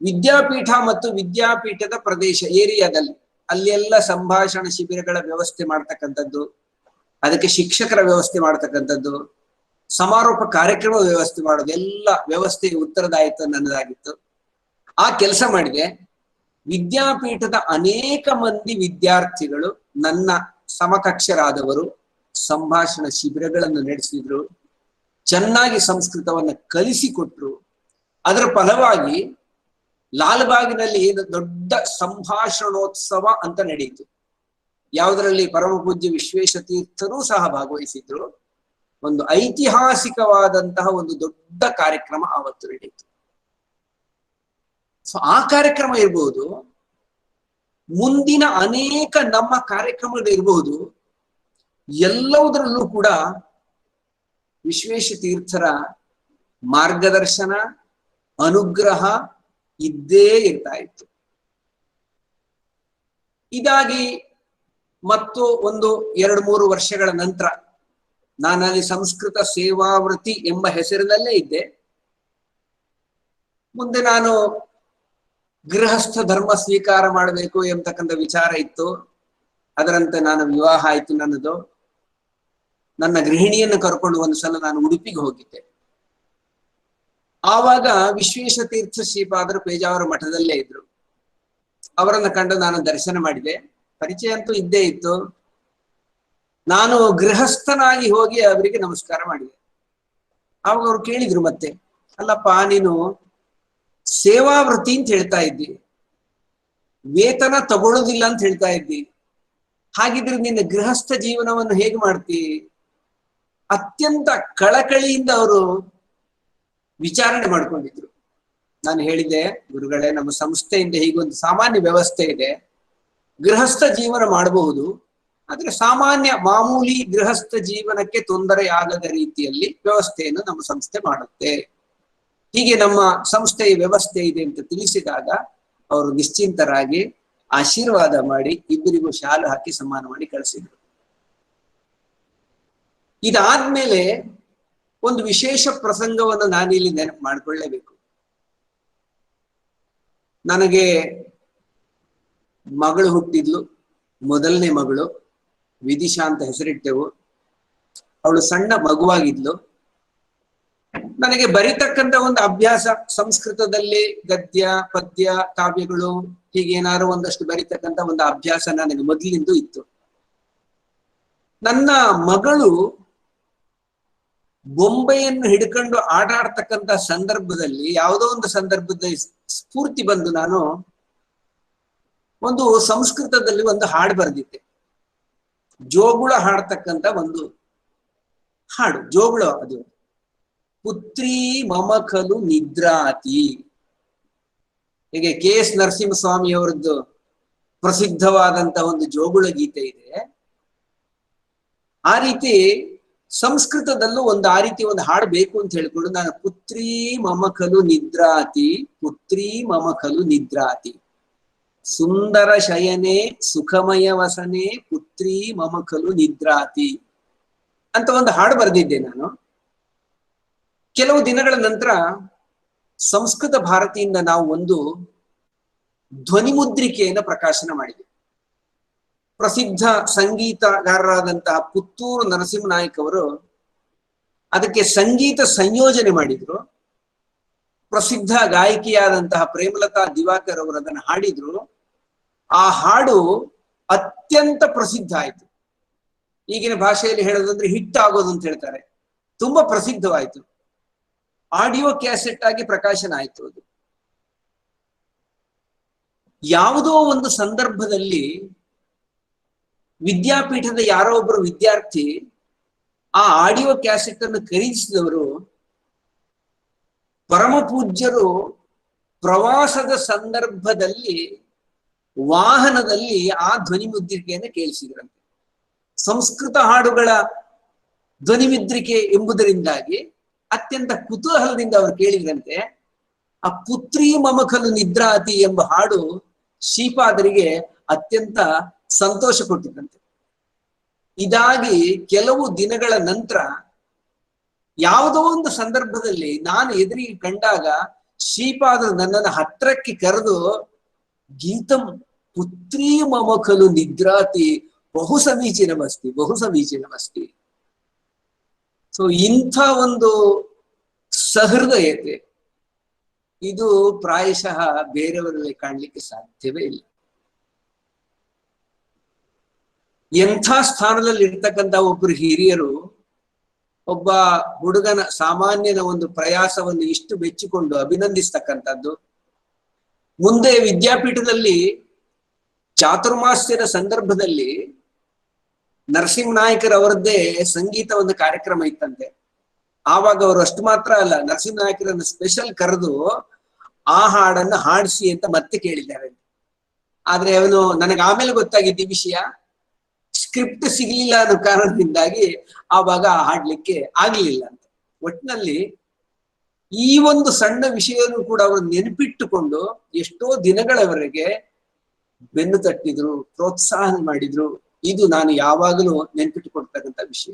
ವಿದ್ಯಾಪೀಠ ಮತ್ತು ವಿದ್ಯಾಪೀಠದ ಪ್ರದೇಶ ಏರಿಯಾದಲ್ಲಿ ಅಲ್ಲೆಲ್ಲ ಸಂಭಾಷಣಾ ಶಿಬಿರಗಳ ವ್ಯವಸ್ಥೆ ಮಾಡ್ತಕ್ಕಂಥದ್ದು, ಅದಕ್ಕೆ ಶಿಕ್ಷಕರ ವ್ಯವಸ್ಥೆ ಮಾಡ್ತಕ್ಕಂಥದ್ದು, ಸಮಾರೋಪ ಕಾರ್ಯಕ್ರಮ ವ್ಯವಸ್ಥೆ ಮಾಡೋದು, ಎಲ್ಲ ವ್ಯವಸ್ಥೆಯ ಉತ್ತರದಾಯಿತ್ವ ನನ್ನದಾಗಿತ್ತು. ಆ ಕೆಲಸ ಮಾಡಿದೆ. ವಿದ್ಯಾಪೀಠದ ಅನೇಕ ಮಂದಿ ವಿದ್ಯಾರ್ಥಿಗಳು ನನ್ನ ಸಮಕಕ್ಷರಾದವರು ಸಂಭಾಷಣಾ ಶಿಬಿರಗಳನ್ನು ನಡೆಸಿದ್ರು, ಚೆನ್ನಾಗಿ ಸಂಸ್ಕೃತವನ್ನ ಕಲಿಸಿಕೊಟ್ರು. ಅದರ ಫಲವಾಗಿ ಲಾಲ್ಬಾಗಿನಲ್ಲಿ ಏನು ದೊಡ್ಡ ಸಂಭಾಷಣೋತ್ಸವ ಅಂತ ನಡೆಯಿತು. ಯಾವುದರಲ್ಲಿ ಪರಮ ಪೂಜ್ಯ ವಿಶ್ವೇಶ ತೀರ್ಥರೂ ಸಹ ಭಾಗವಹಿಸಿದ್ರು. ಒಂದು ಐತಿಹಾಸಿಕವಾದಂತಹ ಒಂದು ದೊಡ್ಡ ಕಾರ್ಯಕ್ರಮ ಆವತ್ತು ನಡೆಯಿತು. ಸೊ ಆ ಕಾರ್ಯಕ್ರಮ ಇರಬಹುದು, ಮುಂದಿನ ಅನೇಕ ನಮ್ಮ ಕಾರ್ಯಕ್ರಮಗಳು ಇರಬಹುದು. ಎಲ್ಲವುದರಲ್ಲೂ ಕೂಡ ವಿಶ್ವೇಶ ತೀರ್ಥರ ಮಾರ್ಗದರ್ಶನ, ಅನುಗ್ರಹ ಇದ್ದೇ ಇರ್ತಾ ಇತ್ತು. ಇದಾಗಿ ಮತ್ತು ಒಂದು 2-3 ವರ್ಷಗಳ ನಂತರ ನಾನಲ್ಲಿ ಸಂಸ್ಕೃತ ಸೇವಾವೃತ್ತಿ ಎಂಬ ಹೆಸರಿನಲ್ಲೇ ಇದ್ದೆ. ಮುಂದೆ ನಾನು ಗೃಹಸ್ಥ ಧರ್ಮ ಸ್ವೀಕಾರ ಮಾಡಬೇಕು ಎಂಬತಕ್ಕಂಥ ವಿಚಾರ ಇತ್ತು. ಅದರಂತೆ ನಾನು ವಿವಾಹ ಆಯ್ತು ನನ್ನದು. ನನ್ನ ಗೃಹಿಣಿಯನ್ನು ಕರ್ಕೊಂಡು ಒಂದು ಸಲ ನಾನು ಉಡುಪಿಗೆ ಹೋಗಿದ್ದೆ. ಆವಾಗ ವಿಶ್ವೇಶ ತೀರ್ಥ ಶ್ರೀಪಾದರು ಪೇಜಾವರ ಮಠದಲ್ಲೇ ಇದ್ರು. ಅವರನ್ನು ಕಂಡು ನಾನು ದರ್ಶನ ಮಾಡಿದೆ. ಪರಿಚಯ ಅಂತೂ ಇದ್ದೇ ಇತ್ತು. ನಾನು ಗೃಹಸ್ಥನಾಗಿ ಹೋಗಿ ಅವರಿಗೆ ನಮಸ್ಕಾರ ಮಾಡಿದೆ. ಆವಾಗ ಅವ್ರು ಕೇಳಿದ್ರು, ಮತ್ತೆ ಅಲ್ಲಪ್ಪ ನೀನು ಸೇವಾವೃತ್ತಿ ಅಂತ ಹೇಳ್ತಾ ಇದ್ದಿ, ವೇತನ ತಗೊಳ್ಳೋದಿಲ್ಲ ಅಂತ ಹೇಳ್ತಾ ಇದ್ದಿ, ಹಾಗಿದ್ರೆ ನಿನ್ನ ಗೃಹಸ್ಥ ಜೀವನವನ್ನು ಹೇಗೆ ಮಾಡ್ತಿ? ಅತ್ಯಂತ ಕಳಕಳಿಯಿಂದ ಅವರು ವಿಚಾರಣೆ ಮಾಡ್ಕೊಂಡಿದ್ರು. ನಾನು ಹೇಳಿದೆ, ಗುರುಗಳೇ, ನಮ್ಮ ಸಂಸ್ಥೆಯಿಂದ ಹೀಗೊಂದು ಸಾಮಾನ್ಯ ವ್ಯವಸ್ಥೆ ಇದೆ, ಗೃಹಸ್ಥ ಜೀವನ ಮಾಡಬಹುದು, ಆದ್ರೆ ಸಾಮಾನ್ಯ ಮಾಮೂಲಿ ಗೃಹಸ್ಥ ಜೀವನಕ್ಕೆ ತೊಂದರೆ ಆಗದ ರೀತಿಯಲ್ಲಿ ವ್ಯವಸ್ಥೆಯನ್ನು ನಮ್ಮ ಸಂಸ್ಥೆ ಮಾಡುತ್ತೆ. ಹೀಗೆ ನಮ್ಮ ಸಂಸ್ಥೆಯ ವ್ಯವಸ್ಥೆ ಇದೆ ಅಂತ ತಿಳಿಸಿದಾಗ ಅವರು ನಿಶ್ಚಿಂತರಾಗಿ ಆಶೀರ್ವಾದ ಮಾಡಿ ಇಬ್ಬರಿಗೂ ಶಾಲು ಹಾಕಿ ಸನ್ಮಾನ ಮಾಡಿ ಕಳಿಸಿದ್ರು. ಇದಾದ್ಮೇಲೆ ಒಂದು ವಿಶೇಷ ಪ್ರಸಂಗವನ್ನು ನಾನಿಲ್ಲಿ ನೆನಪು ಮಾಡಿಕೊಳ್ಳಲೇಬೇಕು. ನನಗೆ ಮಗಳು ಹುಟ್ಟಿದ್ಲು, ಮೊದಲನೇ ಮಗಳು. ವಿದಿಶಾ ಅಂತ ಹೆಸರಿಟ್ಟೆವು. ಅವಳು ಸಣ್ಣ ಮಗುವಾಗಿದ್ಲು. ನನಗೆ ಬರಿತಕ್ಕಂಥ ಒಂದು ಅಭ್ಯಾಸ, ಸಂಸ್ಕೃತದಲ್ಲಿ ಗದ್ಯ ಪದ್ಯ ಕಾವ್ಯಗಳು ಹೀಗೇನಾದ್ರು ಒಂದಷ್ಟು ಬರಿತಕ್ಕಂಥ ಒಂದು ಅಭ್ಯಾಸ ನನಗೆ ಮೊದಲಿಂದ ಇತ್ತು. ನನ್ನ ಮಗಳು ಬೊಂಬೆಯನ್ನು ಹಿಡ್ಕೊಂಡು ಆಟ ಆಡ್ತಕ್ಕಂಥ ಸಂದರ್ಭದಲ್ಲಿ, ಯಾವುದೋ ಒಂದು ಸಂದರ್ಭದಲ್ಲಿ ಸ್ಫೂರ್ತಿ ಬಂದು ನಾನು ಒಂದು ಸಂಸ್ಕೃತದಲ್ಲಿ ಒಂದು ಹಾಡು ಬರೆದಿದ್ದೆ. ಜೋಗುಳ ಹಾಡ್ತಕ್ಕಂಥ ಒಂದು ಹಾಡು, ಜೋಗುಳ. ಅದು ಪುತ್ರಿ ಮಮ ಖಲು ನಿದ್ರಾತಿ. ಹೀಗೆ KS ನರಸಿಂಹಸ್ವಾಮಿ ಅವರದ್ದು ಪ್ರಸಿದ್ಧವಾದಂತ ಒಂದು ಜೋಗುಳ ಗೀತೆ ಇದೆ. ಆ ರೀತಿ ಸಂಸ್ಕೃತದಲ್ಲೂ ಒಂದು ಆ ರೀತಿ ಒಂದು ಹಾಡು ಬೇಕು ಅಂತ ಹೇಳ್ಕೊಂಡು ನಾನು ಪುತ್ರಿ ಮಮ ಖಲು ನಿದ್ರಾತಿ, ಪುತ್ರಿ ಮಮ ಖಲು ನಿದ್ರಾತಿ, ಸುಂದರ ಶಯನೆ ಸುಖಮಯ ವಸನೆ ಪುತ್ರಿ ಮಮ ಖಲು ನಿದ್ರಾತಿ ಅಂತ ಒಂದು ಹಾಡು ಬರೆದಿದ್ದೆ ನಾನು. ಕೆಲವು ದಿನಗಳ ನಂತರ ಸಂಸ್ಕೃತ ಭಾರತಿಯಿಂದ ನಾವು ಒಂದು ಧ್ವನಿ ಮುದ್ರಿಕೆಯನ್ನು ಪ್ರಕಾಶನ ಮಾಡಿದ್ವಿ. ಪ್ರಸಿದ್ಧ ಸಂಗೀತಗಾರರಾದಂತಹ ಪುತ್ತೂರು ನರಸಿಂಹನಾಯ್ಕ ಅವರು ಅದಕ್ಕೆ ಸಂಗೀತ ಸಂಯೋಜನೆ ಮಾಡಿದ್ರು. ಪ್ರಸಿದ್ಧ ಗಾಯಕಿಯಾದಂತಹ ಪ್ರೇಮಲತಾ ದಿವಾಕರ್ ಅವರು ಅದನ್ನು ಹಾಡಿದ್ರು. ಆ ಹಾಡು ಅತ್ಯಂತ ಪ್ರಸಿದ್ಧ ಆಯ್ತು. ಈಗಿನ ಭಾಷೆಯಲ್ಲಿ ಹೇಳೋದಂದ್ರೆ ಹಿಟ್ ಆಗೋದು ಅಂತ ಹೇಳ್ತಾರೆ. ತುಂಬಾ ಪ್ರಸಿದ್ಧವಾಯ್ತು. ಆಡಿಯೋ ಕ್ಯಾಸೆಟ್ ಆಗಿ ಪ್ರಕಾಶನ ಆಯ್ತು. ಅದು ಯಾವುದೋ ಒಂದು ಸಂದರ್ಭದಲ್ಲಿ ವಿದ್ಯಾಪೀಠದ ಯಾರೋ ಒಬ್ಬರು ವಿದ್ಯಾರ್ಥಿ ಆ ಆಡಿಯೋ ಕ್ಯಾಸೆಟ್ ಅನ್ನು ಖರೀದಿಸಿದವರು ಪರಮ ಪೂಜ್ಯರು ಪ್ರವಾಸದ ಸಂದರ್ಭದಲ್ಲಿ ವಾಹನದಲ್ಲಿ ಆ ಧ್ವನಿ ಮುದ್ರಿಕೆಯನ್ನು ಕೇಳಿಸಿದ್ರಂತೆ. ಸಂಸ್ಕೃತ ಹಾಡುಗಳ ಧ್ವನಿ ಮುದ್ರಿಕೆ ಎಂಬುದರಿಂದಾಗಿ ಅತ್ಯಂತ ಕುತೂಹಲದಿಂದ ಅವರು ಕೇಳಿದ್ರಂತೆ. ಆ ಪುತ್ರಿ ಮಮ ಖಲು ನಿದ್ರಾತಿ ಎಂಬ ಹಾಡು ಶ್ರೀಪಾದರಿಗೆ ಅತ್ಯಂತ ಸಂತೋಷ ಕೊಟ್ಟಿದ್ದಂತೆ. ಇದಾಗಿ ಕೆಲವು ದಿನಗಳ ನಂತರ ಯಾವುದೋ ಒಂದು ಸಂದರ್ಭದಲ್ಲಿ ನಾನು ಎದುರಿಗೆ ಕಂಡಾಗ ಶ್ರೀಪಾದರು ನನ್ನನ್ನು ಹತ್ರಕ್ಕೆ ಕರೆದು, ಗೀತಂ ಪುತ್ರಿ ಮಮ ಖಲು ನಿದ್ರಾತಿ ಬಹು ಸಮೀಚೀನಮಸ್ತಿ, ಬಹು ಸಮೀಚೀನಮಸ್ತಿ. ಸೊ ಇಂಥ ಒಂದು ಸಹೃದಯತೆ ಇದು ಪ್ರಾಯಶಃ ಬೇರೆಯವರಲ್ಲಿ ಕಾಣಲಿಕ್ಕೆ ಸಾಧ್ಯವೇ ಇಲ್ಲ. ಎಂಥ ಸ್ಥಾನದಲ್ಲಿ ಇರ್ತಕ್ಕಂಥ ಒಬ್ಬರು ಹಿರಿಯರು ಒಬ್ಬ ಹುಡುಗನ ಸಾಮಾನ್ಯನ ಒಂದು ಪ್ರಯಾಸವನ್ನು ಇಷ್ಟು ಬೆಚ್ಚಿಕೊಂಡು ಅಭಿನಂದಿಸ್ತಕ್ಕಂಥದ್ದು, ಮುಂದೆ ವಿದ್ಯಾಪೀಠದಲ್ಲಿ ಚಾತುರ್ಮಾಸ್ಯದ ಸಂದರ್ಭದಲ್ಲಿ ನರಸಿಂಹನಾಯಕರ್ ಅವರದ್ದೇ ಸಂಗೀತ ಒಂದು ಕಾರ್ಯಕ್ರಮ ಇತ್ತಂತೆ. ಆವಾಗ ಅವರು ಅಷ್ಟು ಮಾತ್ರ ಅಲ್ಲ, ನರಸಿಂಹನಾಯಕರನ್ನು ಸ್ಪೆಷಲ್ ಕರೆದು ಆ ಹಾಡನ್ನು ಹಾಡಿಸಿ ಅಂತ ಮತ್ತೆ ಕೇಳಿದ್ದಾರೆ. ಆದ್ರೆ ಅವನು, ನನಗೆ ಆಮೇಲೆ ಗೊತ್ತಾಗಿದ್ದ ಈ ವಿಷಯ, ಸ್ಕ್ರಿಪ್ಟ್ ಸಿಗ್ಲಿಲ್ಲ ಅನ್ನೋ ಕಾರಣದಿಂದಾಗಿ ಆವಾಗ ಹಾಡ್ಲಿಕ್ಕೆ ಆಗ್ಲಿಲ್ಲ ಅಂತ. ಒಟ್ಟಿನಲ್ಲಿ ಈ ಒಂದು ಸಣ್ಣ ವಿಷಯನೂ ಕೂಡ ಅವರು ನೆನಪಿಟ್ಟುಕೊಂಡು ಎಷ್ಟೋ ದಿನಗಳವರೆಗೆ ಬೆನ್ನು ತಟ್ಟಿದ್ರು, ಪ್ರೋತ್ಸಾಹ ಮಾಡಿದ್ರು. ಇದು ನಾನು ಯಾವಾಗಲೂ ನೆನಪಿಟ್ಟುಕೊಡ್ತಕ್ಕಂಥ ವಿಷಯ.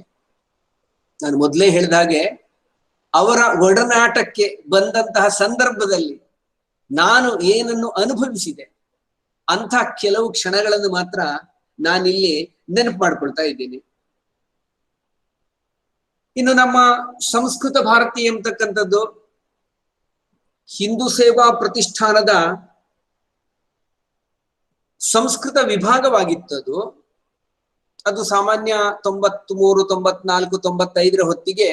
ನಾನು ಮೊದಲೇ ಹೇಳಿದ ಹಾಗೆ ಅವರ ಒಡನಾಟಕ್ಕೆ ಬಂದಂತಹ ಸಂದರ್ಭದಲ್ಲಿ ನಾನು ಏನನ್ನು ಅನುಭವಿಸಿದೆ ಅಂಥ ಕೆಲವು ಕ್ಷಣಗಳನ್ನು ಮಾತ್ರ ನಾನಿಲ್ಲಿ ನೆನಪು ಮಾಡ್ಕೊಳ್ತಾ ಇದ್ದೀನಿ. ಇನ್ನು ನಮ್ಮ ಸಂಸ್ಕೃತ ಭಾರತಿ ಎಂಬತಕ್ಕಂಥದ್ದು ಹಿಂದೂ ಸೇವಾ ಪ್ರತಿಷ್ಠಾನದ ಸಂಸ್ಕೃತ ವಿಭಾಗವಾಗಿತ್ತದು. ಅದು ಸಾಮಾನ್ಯ 93, 94, 95 ಹೊತ್ತಿಗೆ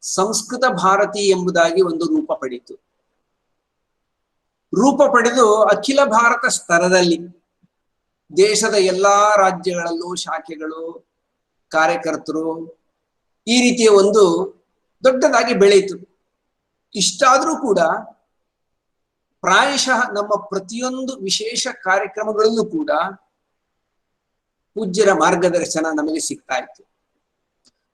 ಸಂಸ್ಕೃತ ಭಾರತಿ ಎಂಬುದಾಗಿ ಒಂದು ರೂಪ ಪಡೆಯಿತು. ರೂಪ ಪಡೆದು ಅಖಿಲ ಭಾರತ ಸ್ತರದಲ್ಲಿ ದೇಶದ ಎಲ್ಲಾ ರಾಜ್ಯಗಳಲ್ಲೂ ಶಾಖೆಗಳು, ಕಾರ್ಯಕರ್ತರು ಈ ರೀತಿಯ ಒಂದು ದೊಡ್ಡದಾಗಿ ಬೆಳೆಯಿತು. ಇಷ್ಟಾದ್ರೂ ಕೂಡ ಪ್ರಾಯಶಃ ನಮ್ಮ ಪ್ರತಿಯೊಂದು ವಿಶೇಷ ಕಾರ್ಯಕ್ರಮಗಳಲ್ಲೂ ಕೂಡ ಪೂಜ್ಯರ ಮಾರ್ಗದರ್ಶನ ನಮಗೆ ಸಿಗ್ತಾ ಇತ್ತು.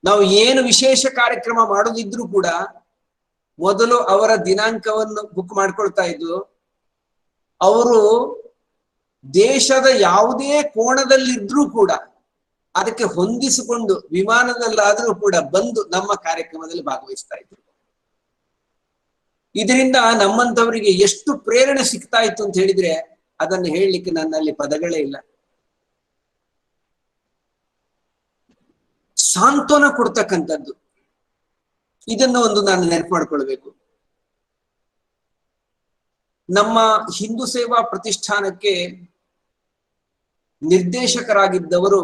ನಾವು ಏನು ವಿಶೇಷ ಕಾರ್ಯಕ್ರಮ ಮಾಡೋದಿದ್ರು ಕೂಡ ಮೊದಲು ಅವರ ದಿನಾಂಕವನ್ನು ಬುಕ್ ಮಾಡ್ಕೊಳ್ತಾ ಇದ್ದು. ಅವರು ದೇಶದ ಯಾವುದೇ ಕೋಣದಲ್ಲಿದ್ರೂ ಕೂಡ ಅದಕ್ಕೆ ಹೊಂದಿಸಿಕೊಂಡು ವಿಮಾನದಲ್ಲಾದ್ರೂ ಕೂಡ ಬಂದು ನಮ್ಮ ಕಾರ್ಯಕ್ರಮದಲ್ಲಿ ಭಾಗವಹಿಸ್ತಾ ಇದ್ರು. ಇದರಿಂದ ನಮ್ಮಂತವರಿಗೆ ಎಷ್ಟು ಪ್ರೇರಣೆ ಸಿಗ್ತಾ ಇತ್ತು ಅಂತ ಹೇಳಿದ್ರೆ ಅದನ್ನು ಹೇಳಲಿಕ್ಕೆ ನನ್ನಲ್ಲಿ ಪದಗಳೇ ಇಲ್ಲ. ಸಾಂತ್ವನ ಕೊಡ್ತಕ್ಕಂಥದ್ದು, ಇದನ್ನು ಒಂದು ನಾನು ನೆನಪು ಮಾಡ್ಕೊಳ್ಬೇಕು. ನಮ್ಮ ಹಿಂದೂ ಸೇವಾ ಪ್ರತಿಷ್ಠಾನಕ್ಕೆ ನಿರ್ದೇಶಕರಾಗಿದ್ದವರು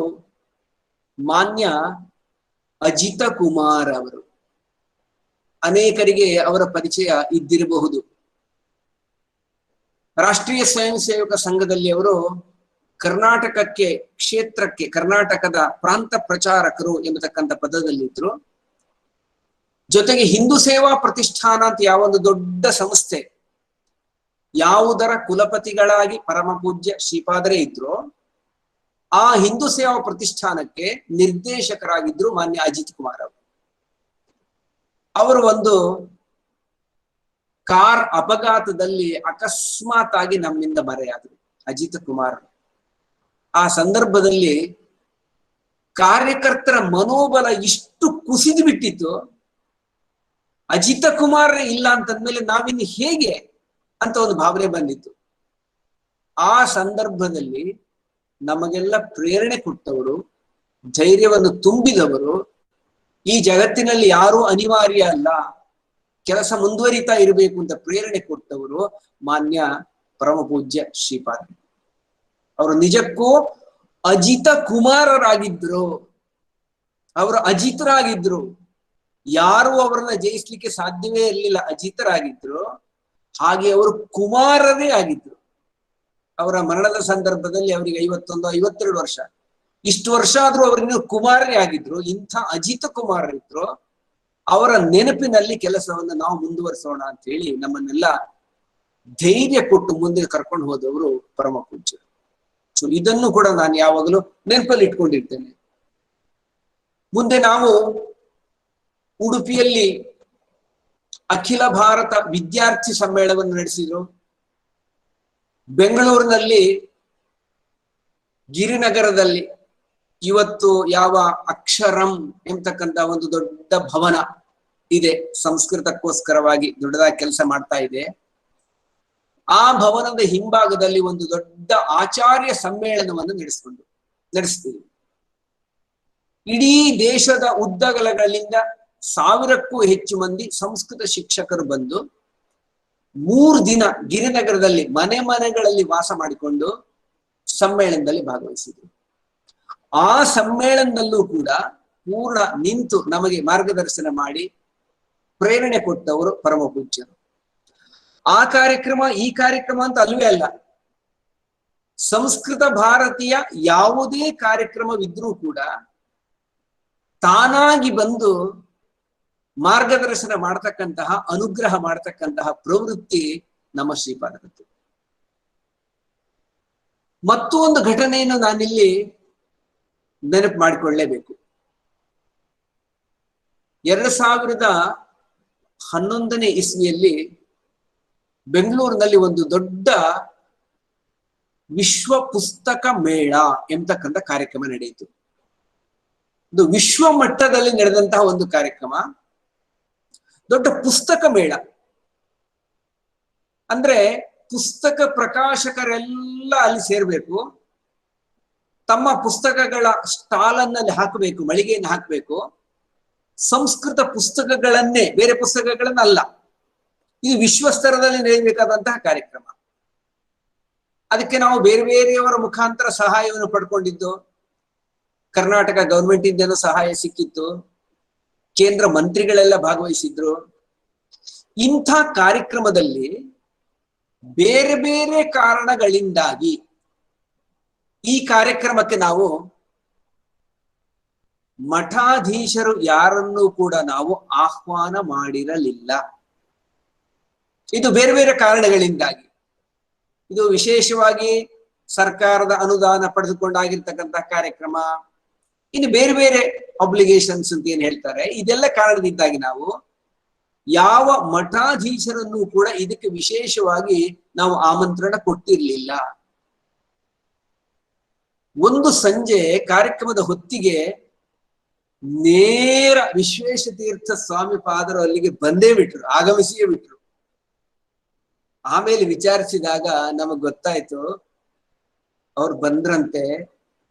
ಮಾನ್ಯ ಅಜಿತ ಕುಮಾರ್ ಅವರು. ಅನೇಕರಿಗೆ ಅವರ ಪರಿಚಯ ಇದ್ದಿರಬಹುದು. ರಾಷ್ಟ್ರೀಯ ಸ್ವಯಂ ಸೇವಕ ಸಂಘದಲ್ಲಿ ಅವರು ಕರ್ನಾಟಕಕ್ಕೆ, ಕ್ಷೇತ್ರಕ್ಕೆ ಕರ್ನಾಟಕದ ಪ್ರಾಂತ ಪ್ರಚಾರಕರು ಎಂಬತಕ್ಕಂಥ ಪದದಲ್ಲಿದ್ರು. ಜೊತೆಗೆ ಹಿಂದೂ ಸೇವಾ ಪ್ರತಿಷ್ಠಾನ ಅಂತ ಯಾವೊಂದು ದೊಡ್ಡ ಸಂಸ್ಥೆ, ಯಾವುದರ ಕುಲಪತಿಗಳಾಗಿ ಪರಮ ಪೂಜ್ಯ ಶ್ರೀಪಾದರೇ ಇದ್ರು, ಆ ಹಿಂದೂ ಸೇವಾ ಪ್ರತಿಷ್ಠಾನಕ್ಕೆ ನಿರ್ದೇಶಕರಾಗಿದ್ರು ಮಾನ್ಯ ಅಜಿತ್ ಕುಮಾರ್ ಅವರು. ಅವರು ಒಂದು ಕಾರ್ ಅಪಘಾತದಲ್ಲಿ ಅಕಸ್ಮಾತ್ ಆಗಿ ನಮ್ಮಿಂದ ಮರೆಯಾದರು ಅಜಿತ್ ಕುಮಾರ್. ಆ ಸಂದರ್ಭದಲ್ಲಿ ಕಾರ್ಯಕರ್ತರ ಮನೋಬಲ ಇಷ್ಟು ಕುಸಿದು ಬಿಟ್ಟಿತ್ತು. ಅಜಿತ ಕುಮಾರ್ ಇಲ್ಲ ಅಂತಂದ್ಮೇಲೆ ನಾವಿನ್ನು ಹೇಗೆ ಅಂತ ಒಂದು ಭಾವನೆ ಬಂದಿತ್ತು. ಆ ಸಂದರ್ಭದಲ್ಲಿ ನಮಗೆಲ್ಲ ಪ್ರೇರಣೆ ಕೊಟ್ಟವರು, ಧೈರ್ಯವನ್ನು ತುಂಬಿದವರು, ಈ ಜಗತ್ತಿನಲ್ಲಿ ಯಾರೂ ಅನಿವಾರ್ಯ ಅಲ್ಲ, ಕೆಲಸ ಮುಂದುವರಿತಾ ಇರಬೇಕು ಅಂತ ಪ್ರೇರಣೆ ಕೊಟ್ಟವರು ಮಾನ್ಯ ಪರಮ ಪೂಜ್ಯ ಶ್ರೀಪಾದ. ಅವರು ನಿಜಕ್ಕೂ ಅಜಿತ ಕುಮಾರರಾಗಿದ್ರು, ಅವರು ಅಜಿತರಾಗಿದ್ರು. ಯಾರು ಅವರನ್ನ ಜಯಿಸ್ಲಿಕ್ಕೆ ಸಾಧ್ಯವೇ ಇರಲಿಲ್ಲ, ಅಜಿತರಾಗಿದ್ರು. ಹಾಗೆ ಅವರು ಕುಮಾರರೇ ಆಗಿದ್ರು. ಅವರ ಮರಣದ ಸಂದರ್ಭದಲ್ಲಿ ಅವರಿಗೆ 51, 52 ವರ್ಷ. ಇಷ್ಟು ವರ್ಷ ಆದ್ರೂ ಅವರಿನ್ನು ಕುಮಾರರೇ ಆಗಿದ್ರು. ಇಂಥ ಅಜಿತ ಕುಮಾರರಿದ್ರು. ಅವರ ನೆನಪಿನಲ್ಲಿ ಕೆಲಸವನ್ನು ನಾವು ಮುಂದುವರಿಸೋಣ ಅಂತ ಹೇಳಿ ನಮ್ಮನ್ನೆಲ್ಲ ಧೈರ್ಯ ಕೊಟ್ಟು ಮುಂದೆ ಕರ್ಕೊಂಡು ಹೋದವರು ಪರಮ ಪೂಜ್ಯರು. ಸೊ ಇದನ್ನು ಕೂಡ ನಾನು ಯಾವಾಗಲೂ ನೆನಪಲ್ಲಿ ಇಟ್ಕೊಂಡಿರ್ತೇನೆ. ಮುಂದೆ ನಾವು ಉಡುಪಿಯಲ್ಲಿ ಅಖಿಲ ಭಾರತ ವಿದ್ಯಾರ್ಥಿ ಸಮ್ಮೇಳನವನ್ನು ನಡೆಸಿದ್ರು. ಬೆಂಗಳೂರಿನಲ್ಲಿ ಗಿರಿನಗರದಲ್ಲಿ ಇವತ್ತು ಯಾವ ಅಕ್ಷರಂ ಎಂಬತಕ್ಕಂತ ಒಂದು ದೊಡ್ಡ ಭವನ ಇದೆ, ಸಂಸ್ಕೃತಕ್ಕೋಸ್ಕರವಾಗಿ ದೊಡ್ಡದಾಗಿ ಕೆಲಸ ಮಾಡ್ತಾ ಇದೆ. ಆ ಭವನದ ಹಿಂಭಾಗದಲ್ಲಿ ಒಂದು ದೊಡ್ಡ ಆಚಾರ್ಯ ಸಮ್ಮೇಳನವನ್ನು ನಡೆಸ್ತೀವಿ. ಇಡೀ ದೇಶದ ಉದ್ದಗಲಗಳಿಂದ 1000ಕ್ಕೂ ಹೆಚ್ಚು ಮಂದಿ ಸಂಸ್ಕೃತ ಶಿಕ್ಷಕರು ಬಂದು 3 ದಿನ ಗಿರಿನಗರದಲ್ಲಿ ಮನೆಗಳಲ್ಲಿ ವಾಸ ಮಾಡಿಕೊಂಡು ಸಮ್ಮೇಳನದಲ್ಲಿ ಭಾಗವಹಿಸಿದ್ರು. ಆ ಸಮ್ಮೇಳನದಲ್ಲೂ ಕೂಡ ಪೂರ್ಣ ನಿಂತು ನಮಗೆ ಮಾರ್ಗದರ್ಶನ ಮಾಡಿ ಪ್ರೇರಣೆ ಕೊಟ್ಟವರು ಪರಮ ಪೂಜ್ಯರು. ಆ ಕಾರ್ಯಕ್ರಮ ಈ ಕಾರ್ಯಕ್ರಮ ಅಂತ ಅಲ್ವೇ ಅಲ್ಲ, ಸಂಸ್ಕೃತ ಭಾರತೀಯ ಯಾವುದೇ ಕಾರ್ಯಕ್ರಮವಿದ್ರೂ ಕೂಡ ತಾನಾಗಿ ಬಂದು ಮಾರ್ಗದರ್ಶನ ಮಾಡ್ತಕ್ಕಂತಹ, ಅನುಗ್ರಹ ಮಾಡ್ತಕ್ಕಂತಹ ಪ್ರವೃತ್ತಿ ನಮ್ಮ ಶ್ರೀಪಾದರದ್ದು. ಮತ್ತೊಂದು ಘಟನೆಯನ್ನು ನಾನಿಲ್ಲಿ ನೆನಪು ಮಾಡಿಕೊಳ್ಳಲೇಬೇಕು. 2011ನೇ ಇಸ್ವಿಯಲ್ಲಿ ಬೆಂಗಳೂರಿನಲ್ಲಿ ಒಂದು ದೊಡ್ಡ ವಿಶ್ವ ಪುಸ್ತಕ ಮೇಳ ಎಂಬತಕ್ಕಂಥ ಕಾರ್ಯಕ್ರಮ ನಡೆಯಿತು. ಇದು ವಿಶ್ವ ಮಟ್ಟದಲ್ಲಿ ನಡೆದಂತಹ ಒಂದು ಕಾರ್ಯಕ್ರಮ, ದೊಡ್ಡ ಪುಸ್ತಕ ಮೇಳ. ಅಂದ್ರೆ ಪುಸ್ತಕ ಪ್ರಕಾಶಕರೆಲ್ಲ ಅಲ್ಲಿ ಸೇರ್ಬೇಕು, ತಮ್ಮ ಪುಸ್ತಕಗಳ ಸ್ಟಾಲ್ ಅನ್ನಲ್ಲಿ ಹಾಕಬೇಕು, ಮಳಿಗೆಯನ್ನು ಹಾಕಬೇಕು. ಸಂಸ್ಕೃತ ಪುಸ್ತಕಗಳನ್ನೇ, ಬೇರೆ ಪುಸ್ತಕಗಳನ್ನಲ್ಲ. ಇದು ವಿಶ್ವಸ್ತರದಲ್ಲಿ ನಡೆಯಬೇಕಾದಂತಹ ಕಾರ್ಯಕ್ರಮ. ಅದಕ್ಕೆ ನಾವು ಬೇರೆ ಬೇರೆಯವರ ಮುಖಾಂತರ ಸಹಾಯವನ್ನು ಪಡ್ಕೊಂಡಿದ್ದು. ಕರ್ನಾಟಕ ಗವರ್ಮೆಂಟ್ ಇಂದನೂ ಸಹಾಯ ಸಿಕ್ಕಿತ್ತು, ಕೇಂದ್ರ ಮಂತ್ರಿಗಳೆಲ್ಲ ಭಾಗವಹಿಸಿದ್ರು. ಇಂಥ ಕಾರ್ಯಕ್ರಮದಲ್ಲಿ ಬೇರೆ ಬೇರೆ ಕಾರಣಗಳಿಂದಾಗಿ ಈ ಕಾರ್ಯಕ್ರಮಕ್ಕೆ ನಾವು ಮಠಾಧೀಶರು ಯಾರನ್ನೂ ಕೂಡ ನಾವು ಆಹ್ವಾನ ಮಾಡಿರಲಿಲ್ಲ. ಇದು ಬೇರೆ ಬೇರೆ ಕಾರಣಗಳಿಂದಾಗಿ. ಇದು ವಿಶೇಷವಾಗಿ ಸರ್ಕಾರದ ಅನುದಾನ ಪಡೆದುಕೊಂಡಾಗಿರ್ತಕ್ಕಂತಹ ಕಾರ್ಯಕ್ರಮ, ಇನ್ನು ಬೇರೆ ಬೇರೆ ಅಬ್ಲಿಗೇಷನ್ಸ್ ಅಂತ ಏನ್ ಹೇಳ್ತಾರೆ, ಇದೆಲ್ಲ ಕಾರಣದಿಂದಾಗಿ ನಾವು ಯಾವ ಮಠಾಧೀಶರನ್ನು ಕೂಡ ಇದಕ್ಕೆ ವಿಶೇಷವಾಗಿ ನಾವು ಆಮಂತ್ರಣ ಕೊಟ್ಟಿರ್ಲಿಲ್ಲ. ಒಂದು ಸಂಜೆ ಕಾರ್ಯಕ್ರಮದ ಹೊತ್ತಿಗೆ ನೇರ ವಿಶ್ವೇಶತೀರ್ಥ ಸ್ವಾಮಿ ಪಾದರು ಅಲ್ಲಿಗೆ ಬಂದೇ ಬಿಟ್ರು, ಆಗಮಿಸಿಯೇ ಬಿಟ್ರು. ಆಮೇಲೆ ವಿಚಾರಿಸಿದಾಗ ನಮಗ್ ಗೊತ್ತಾಯ್ತು, ಅವ್ರು ಬಂದ್ರಂತೆ.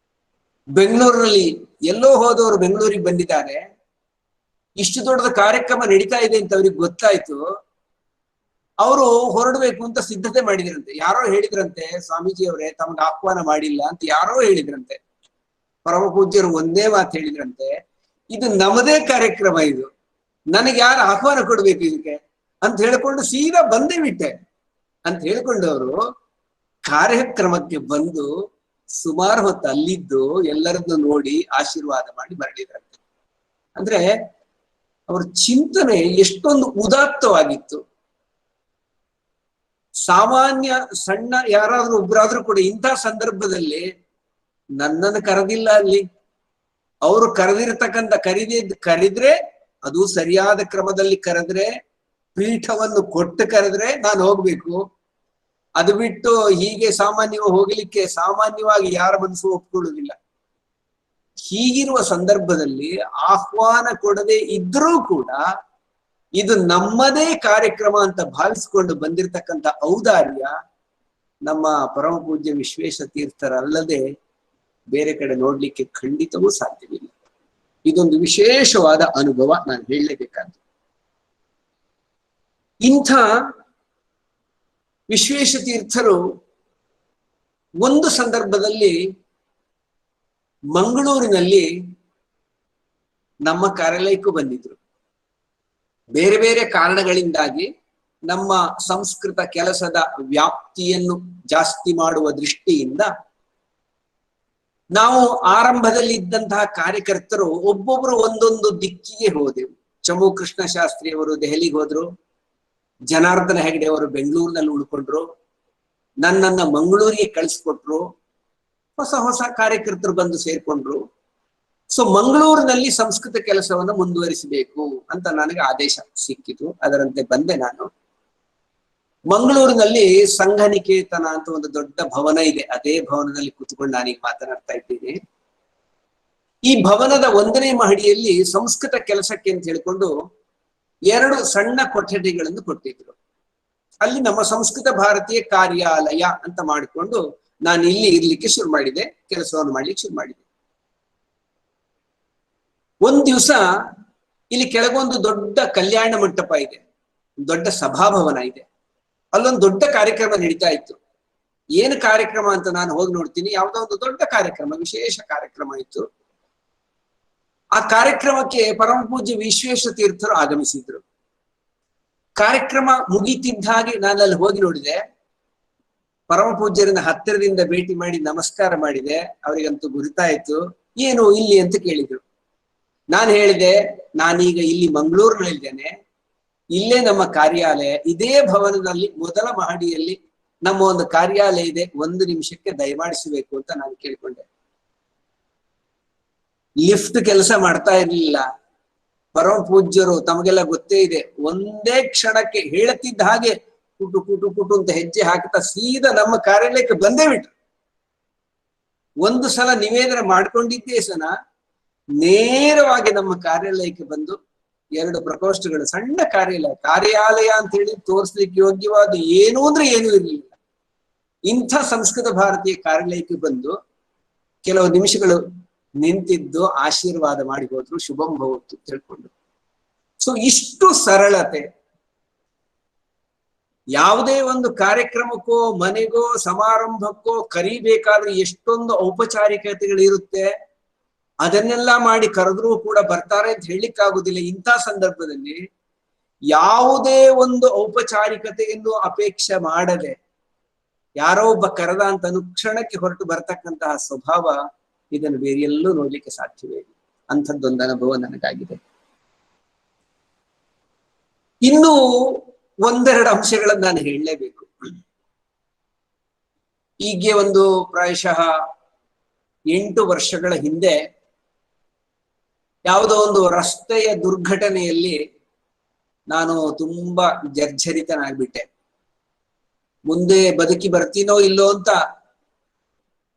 ಬೆಂಗಳೂರಲ್ಲಿ ಎಲ್ಲೋ ಹೋದವರು ಬೆಂಗಳೂರಿಗೆ ಬಂದಿದ್ದಾರೆ, ಇಷ್ಟು ದೊಡ್ಡದ ಕಾರ್ಯಕ್ರಮ ನಡೀತಾ ಇದೆ ಅಂತ ಅವ್ರಿಗೆ ಗೊತ್ತಾಯ್ತು. ಅವರು ಹೊರಡ್ಬೇಕು ಅಂತ ಸಿದ್ಧತೆ ಮಾಡಿದ್ರಂತೆ. ಯಾರೋ ಹೇಳಿದ್ರಂತೆ, ಸ್ವಾಮೀಜಿ ಅವರೇ ತಮ್ಗೆ ಆಹ್ವಾನ ಮಾಡಿಲ್ಲ ಅಂತ ಯಾರೋ ಹೇಳಿದ್ರಂತೆ. ಪರಮ ಪೂಜ್ಯರು ಒಂದೇ ಮಾತು ಹೇಳಿದ್ರಂತೆ, ಇದು ನಮ್ಮದೇ ಕಾರ್ಯಕ್ರಮ, ಇದು ನನಗೆ ಯಾರು ಆಹ್ವಾನ ಕೊಡ್ಬೇಕು ಇದಕ್ಕೆ ಅಂತ ಹೇಳ್ಕೊಂಡು ಸೀದಾ ಬಂದೇ ಬಿಟ್ಟೆ ಅಂತ ಹೇಳ್ಕೊಂಡು ಅವರು ಕಾರ್ಯಕ್ರಮಕ್ಕೆ ಬಂದು ಸುಮಾರು ಹೊತ್ತು ಅಲ್ಲಿದ್ದು ಎಲ್ಲರನ್ನು ನೋಡಿ ಆಶೀರ್ವಾದ ಮಾಡಿ ಮರಳಿದ್ರಂತೆ. ಅಂದ್ರೆ ಅವ್ರ ಚಿಂತನೆ ಎಷ್ಟೊಂದು ಉದಾತ್ತವಾಗಿತ್ತು. ಸಾಮಾನ್ಯ ಸಣ್ಣ ಯಾರಾದ್ರೂ ಒಬ್ರಾದ್ರೂ ಕೂಡ ಇಂಥ ಸಂದರ್ಭದಲ್ಲಿ ನನ್ನನ್ನು ಕರೆದಿಲ್ಲ, ಅಲ್ಲಿ ಅವರು ಕರೆದ್ರೆ ಅದು ಸರಿಯಾದ ಕ್ರಮದಲ್ಲಿ ಕರೆದ್ರೆ, ಪೀಠವನ್ನು ಕೊಟ್ಟು ಕರೆದ್ರೆ ನಾನು ಹೋಗ್ಬೇಕು. ಅದು ಬಿಟ್ಟು ಹೀಗೆ ಸಾಮಾನ್ಯವಾಗಿ ಹೋಗ್ಲಿಕ್ಕೆ ಸಾಮಾನ್ಯವಾಗಿ ಯಾರ ಮನಸ್ಸು ಒಪ್ಕೊಳ್ಳುವುದಿಲ್ಲ. ಹೀಗಿರುವ ಸಂದರ್ಭದಲ್ಲಿ ಆಹ್ವಾನ ಕೊಡದೆ ಇದ್ರೂ ಕೂಡ ಇದು ನಮ್ಮದೇ ಕಾರ್ಯಕ್ರಮ ಅಂತ ಭಾವಿಸಿಕೊಂಡು ಬಂದಿರತಕ್ಕಂಥ ಔದಾರ್ಯ ನಮ್ಮ ಪರಮ ಪೂಜ್ಯ ವಿಶ್ವೇಶ ತೀರ್ಥರಲ್ಲದೆ ಬೇರೆ ಕಡೆ ನೋಡ್ಲಿಕ್ಕೆ ಖಂಡಿತವೂ ಸಾಧ್ಯವಿಲ್ಲ. ಇದೊಂದು ವಿಶೇಷವಾದ ಅನುಭವ, ನಾನು ಹೇಳಲೇಬೇಕಾದ್ದು. ಇಂಥ ವಿಶ್ವೇಶ ತೀರ್ಥರು ಒಂದು ಸಂದರ್ಭದಲ್ಲಿ ಮಂಗಳೂರಿನಲ್ಲಿ ನಮ್ಮ ಕಾರ್ಯಾಲಯಕ್ಕೂ ಬಂದಿದ್ರು. ಬೇರೆ ಬೇರೆ ಕಾರಣಗಳಿಂದಾಗಿ ನಮ್ಮ ಸಂಸ್ಕೃತ ಕೆಲಸದ ವ್ಯಾಪ್ತಿಯನ್ನು ಜಾಸ್ತಿ ಮಾಡುವ ದೃಷ್ಟಿಯಿಂದ ನಾವು ಆರಂಭದಲ್ಲಿ ಇದ್ದಂತಹ ಕಾರ್ಯಕರ್ತರು ಒಬ್ಬೊಬ್ರು ಒಂದೊಂದು ದಿಕ್ಕಿಗೆ ಹೋದೆವು. ಚಮು ಕೃಷ್ಣ ಶಾಸ್ತ್ರಿ ಅವರು ದೆಹಲಿಗೆ ಹೋದ್ರು, ಜನಾರ್ದನ ಹೆಗಡೆ ಅವರು ಬೆಂಗಳೂರಿನಲ್ಲಿ ಉಳ್ಕೊಂಡ್ರು, ನನ್ನನ್ನ ಮಂಗಳೂರಿಗೆ ಕಳಿಸ್ಕೊಟ್ರು. ಹೊಸ ಹೊಸ ಕಾರ್ಯಕರ್ತರು ಬಂದು ಸೇರ್ಕೊಂಡ್ರು. ಸೊ ಮಂಗಳೂರಿನಲ್ಲಿ ಸಂಸ್ಕೃತ ಕೆಲಸವನ್ನು ಮುಂದುವರಿಸಬೇಕು ಅಂತ ನನಗೆ ಆದೇಶ ಸಿಕ್ಕಿತು. ಅದರಂತೆ ಬಂದೆ ನಾನು. ಮಂಗಳೂರಿನಲ್ಲಿ ಸಂಘನಿಕೇತನ ಅಂತ ಒಂದು ದೊಡ್ಡ ಭವನ ಇದೆ. ಅದೇ ಭವನದಲ್ಲಿ ಕೂತ್ಕೊಂಡು ನಾನೀಗ ಮಾತನಾಡ್ತಾ ಇದ್ದೀನಿ. ಈ ಭವನದ 1ನೇ ಮಹಡಿಯಲ್ಲಿ ಸಂಸ್ಕೃತ ಕೆಲಸಕ್ಕೆ ಅಂತ ಹೇಳ್ಕೊಂಡು 2 ಸಣ್ಣ ಕೊಠಡಿಗಳನ್ನು ಕೊಟ್ಟಿದ್ರು. ಅಲ್ಲಿ ನಮ್ಮ ಸಂಸ್ಕೃತ ಭಾರತೀಯ ಕಾರ್ಯಾಲಯ ಅಂತ ಮಾಡಿಕೊಂಡು ನಾನು ಇಲ್ಲಿ ಇರ್ಲಿಕ್ಕೆ ಶುರು ಮಾಡಿದೆ, ಕೆಲಸವನ್ನು ಮಾಡ್ಲಿಕ್ಕೆ ಶುರು ಮಾಡಿದೆ. ಒಂದ್ ದಿವಸ ಇಲ್ಲಿ ಕೆಳಗೊಂದು ದೊಡ್ಡ ಕಲ್ಯಾಣ ಮಂಟಪ ಇದೆ, ದೊಡ್ಡ ಸಭಾಭವನ ಇದೆ. ಅಲ್ಲೊಂದು ದೊಡ್ಡ ಕಾರ್ಯಕ್ರಮ ನಡೀತಾ ಇತ್ತು. ಏನು ಕಾರ್ಯಕ್ರಮ ಅಂತ ನಾನು ಹೋಗಿ ನೋಡ್ತೀನಿ, ಯಾವುದೋ ಒಂದು ದೊಡ್ಡ ಕಾರ್ಯಕ್ರಮ, ವಿಶೇಷ ಕಾರ್ಯಕ್ರಮ ಇತ್ತು. ಆ ಕಾರ್ಯಕ್ರಮಕ್ಕೆ ಪರಮ ಪೂಜ್ಯ ವಿಶ್ವೇಶ ತೀರ್ಥರು ಆಗಮಿಸಿದ್ರು. ಕಾರ್ಯಕ್ರಮ ಮುಗಿತಿದ್ದ ಹಾಗೆ ನಾನು ಅಲ್ಲಿ ಹೋಗಿ ನೋಡಿದೆ. ಪರಮ ಪೂಜ್ಯರನ್ನ ಹತ್ತಿರದಿಂದ ಭೇಟಿ ಮಾಡಿ ನಮಸ್ಕಾರ ಮಾಡಿದೆ. ಅವರಿಗಂತೂ ಗುರುತಾಯ್ತು. ಏನು ಇಲ್ಲಿ ಅಂತ ಕೇಳಿದ್ರು. ನಾನು ಹೇಳಿದೆ, ನಾನೀಗ ಇಲ್ಲಿ ಮಂಗಳೂರಿನಲ್ಲಿದ್ದೇನೆ, ಇಲ್ಲೇ ನಮ್ಮ ಕಾರ್ಯಾಲಯ, ಇದೇ ಭವನದಲ್ಲಿ ಮೊದಲ ಮಹಡಿಯಲ್ಲಿ ನಮ್ಮ ಒಂದು ಕಾರ್ಯಾಲಯ ಇದೆ, 1 ನಿಮಿಷಕ್ಕೆ ದಯಮಾಡಿಸಬೇಕು ಅಂತ ನಾನು ಕೇಳ್ಕೊಂಡೆ. ಲಿಫ್ಟ್ ಕೆಲಸ ಮಾಡ್ತಾ ಇರ್ಲಿಲ್ಲ. ಪರಮ ಪೂಜ್ಯರು ತಮಗೆಲ್ಲ ಗೊತ್ತೇ ಇದೆ, ಒಂದೇ ಕ್ಷಣಕ್ಕೆ ಹೇಳುತ್ತಿದ್ದ ಹಾಗೆ ಕುಟು ಕುಟು ಕುಟು ಅಂತ ಹೆಜ್ಜೆ ಹಾಕ್ತಾ ಸೀದಾ ನಮ್ಮ ಕಾರ್ಯಾಲಯಕ್ಕೆ ಬಂದೇ ಬಿಟ್ರು. ಒಂದು ಸಲ ನಿವೇದನೆ ಮಾಡ್ಕೊಂಡಿದ್ದೇ ಸನ ನೇರವಾಗಿ ನಮ್ಮ ಕಾರ್ಯಾಲಯಕ್ಕೆ ಬಂದು 2 ಪ್ರಕೋಷ್ಠಗಳು, ಸಣ್ಣ ಕಾರ್ಯಾಲಯ ಅಂತ ಹೇಳಿ ತೋರಿಸ್ಲಿಕ್ಕೆ ಯೋಗ್ಯವಾದ ಏನೂ ಅಂದ್ರೆ ಏನೂ ಇರಲಿಲ್ಲ. ಇಂಥ ಸಂಸ್ಕೃತ ಭಾರತೀಯ ಕಾರ್ಯಾಲಯಕ್ಕೆ ಬಂದು ಕೆಲವು ನಿಮಿಷಗಳು ನಿಂತಿದ್ದು ಆಶೀರ್ವಾದ ಮಾಡಿ ಹೋದ್ರು, ಶುಭಂ ಭವತ್ತು ತಿಳ್ಕೊಂಡು. ಸೊ ಇಷ್ಟು ಸರಳತೆ, ಯಾವುದೇ ಒಂದು ಕಾರ್ಯಕ್ರಮಕ್ಕೋ ಮನೆಗೋ ಸಮಾರಂಭಕ್ಕೋ ಕರಿಬೇಕಾದ್ರೆ ಎಷ್ಟೊಂದು ಔಪಚಾರಿಕತೆಗಳು ಇರುತ್ತೆ, ಅದನ್ನೆಲ್ಲ ಮಾಡಿ ಕರೆದ್ರೂ ಕೂಡ ಬರ್ತಾರೆ ಅಂತ ಹೇಳಲಿಕ್ಕಾಗುದಿಲ್ಲ. ಇಂಥ ಸಂದರ್ಭದಲ್ಲಿ ಯಾವುದೇ ಒಂದು ಔಪಚಾರಿಕತೆಯನ್ನು ಅಪೇಕ್ಷೆ ಮಾಡದೆ ಯಾರೋ ಒಬ್ಬ ಕರೆದ ಅಂತ ಅನುಕ್ಷಣಕ್ಕೆ ಹೊರಟು ಬರ್ತಕ್ಕಂತಹ ಸ್ವಭಾವ, ಇದನ್ನು ಬೇರೆ ಎಲ್ಲೂ ನೋಡ್ಲಿಕ್ಕೆ ಸಾಧ್ಯವೇ ಇಲ್ಲ. ಅಂಥದ್ದೊಂದು ಅನುಭವ ನನಗಾಗಿದೆ. ಇನ್ನೂ 1-2 ಅಂಶಗಳನ್ನು ನಾನು ಹೇಳಲೇಬೇಕು. ಹೀಗೆ ಒಂದು ಪ್ರಾಯಶಃ 8 ವರ್ಷಗಳ ಹಿಂದೆ ಯಾವುದೋ ಒಂದು ರಸ್ತೆಯ ದುರ್ಘಟನೆಯಲ್ಲಿ ನಾನು ತುಂಬಾ ಜರ್ಜರಿತನಾಗ್ಬಿಟ್ಟೆ. ಮುಂದೆ ಬದುಕಿ ಬರ್ತೀನೋ ಇಲ್ಲೋ ಅಂತ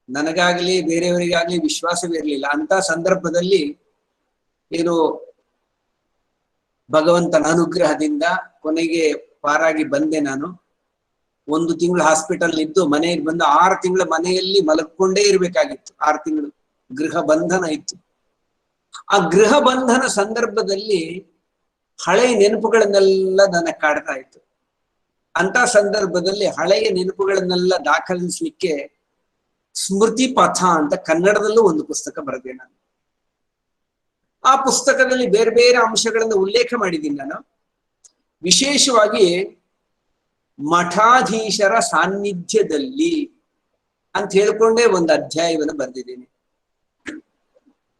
ನನಗಾಗ್ಲಿ ಬೇರೆಯವರಿಗಾಗ್ಲಿ ವಿಶ್ವಾಸವಿರಲಿಲ್ಲ. ಅಂತ ಸಂದರ್ಭದಲ್ಲಿ ಏನು ಭಗವಂತನ ಅನುಗ್ರಹದಿಂದ ಕೊನೆಗೆ ಪಾರಾಗಿ ಬಂದೆ. ನಾನು 1 ತಿಂಗಳು ಹಾಸ್ಪಿಟಲ್ ಇದ್ದು ಮನೆಗೆ ಬಂದು 6 ತಿಂಗಳ ಮನೆಯಲ್ಲಿ ಮಲಗ್ಕೊಂಡೇ ಇರ್ಬೇಕಾಗಿತ್ತು. 6 ತಿಂಗಳು ಗೃಹ ಬಂಧನ ಇತ್ತು. ಆ ಗೃಹ ಬಂಧನ ಸಂದರ್ಭದಲ್ಲಿ ಹಳೆಯ ನೆನಪುಗಳನ್ನೆಲ್ಲ ನನ್ನ ಕಾಡ್ತಾ ಇತ್ತು. ಅಂತ ಸಂದರ್ಭದಲ್ಲಿ ಹಳೆಯ ನೆನಪುಗಳನ್ನೆಲ್ಲ ದಾಖಲಿಸ್ಲಿಕ್ಕೆ ಸ್ಮೃತಿ ಪಥ ಅಂತ ಕನ್ನಡದಲ್ಲೂ ಒಂದು ಪುಸ್ತಕ ಬರೆದೆ ನಾನು. ಆ ಪುಸ್ತಕದಲ್ಲಿ ಬೇರೆ ಬೇರೆ ಅಂಶಗಳನ್ನು ಉಲ್ಲೇಖ ಮಾಡಿದ್ದೀನಿ ನಾನು. ವಿಶೇಷವಾಗಿ ಮಠಾಧೀಶರ ಸಾನ್ನಿಧ್ಯದಲ್ಲಿ ಅಂತ ಹೇಳ್ಕೊಂಡೇ ಒಂದು ಅಧ್ಯಾಯವನ್ನು ಬರೆದಿದ್ದೀನಿ.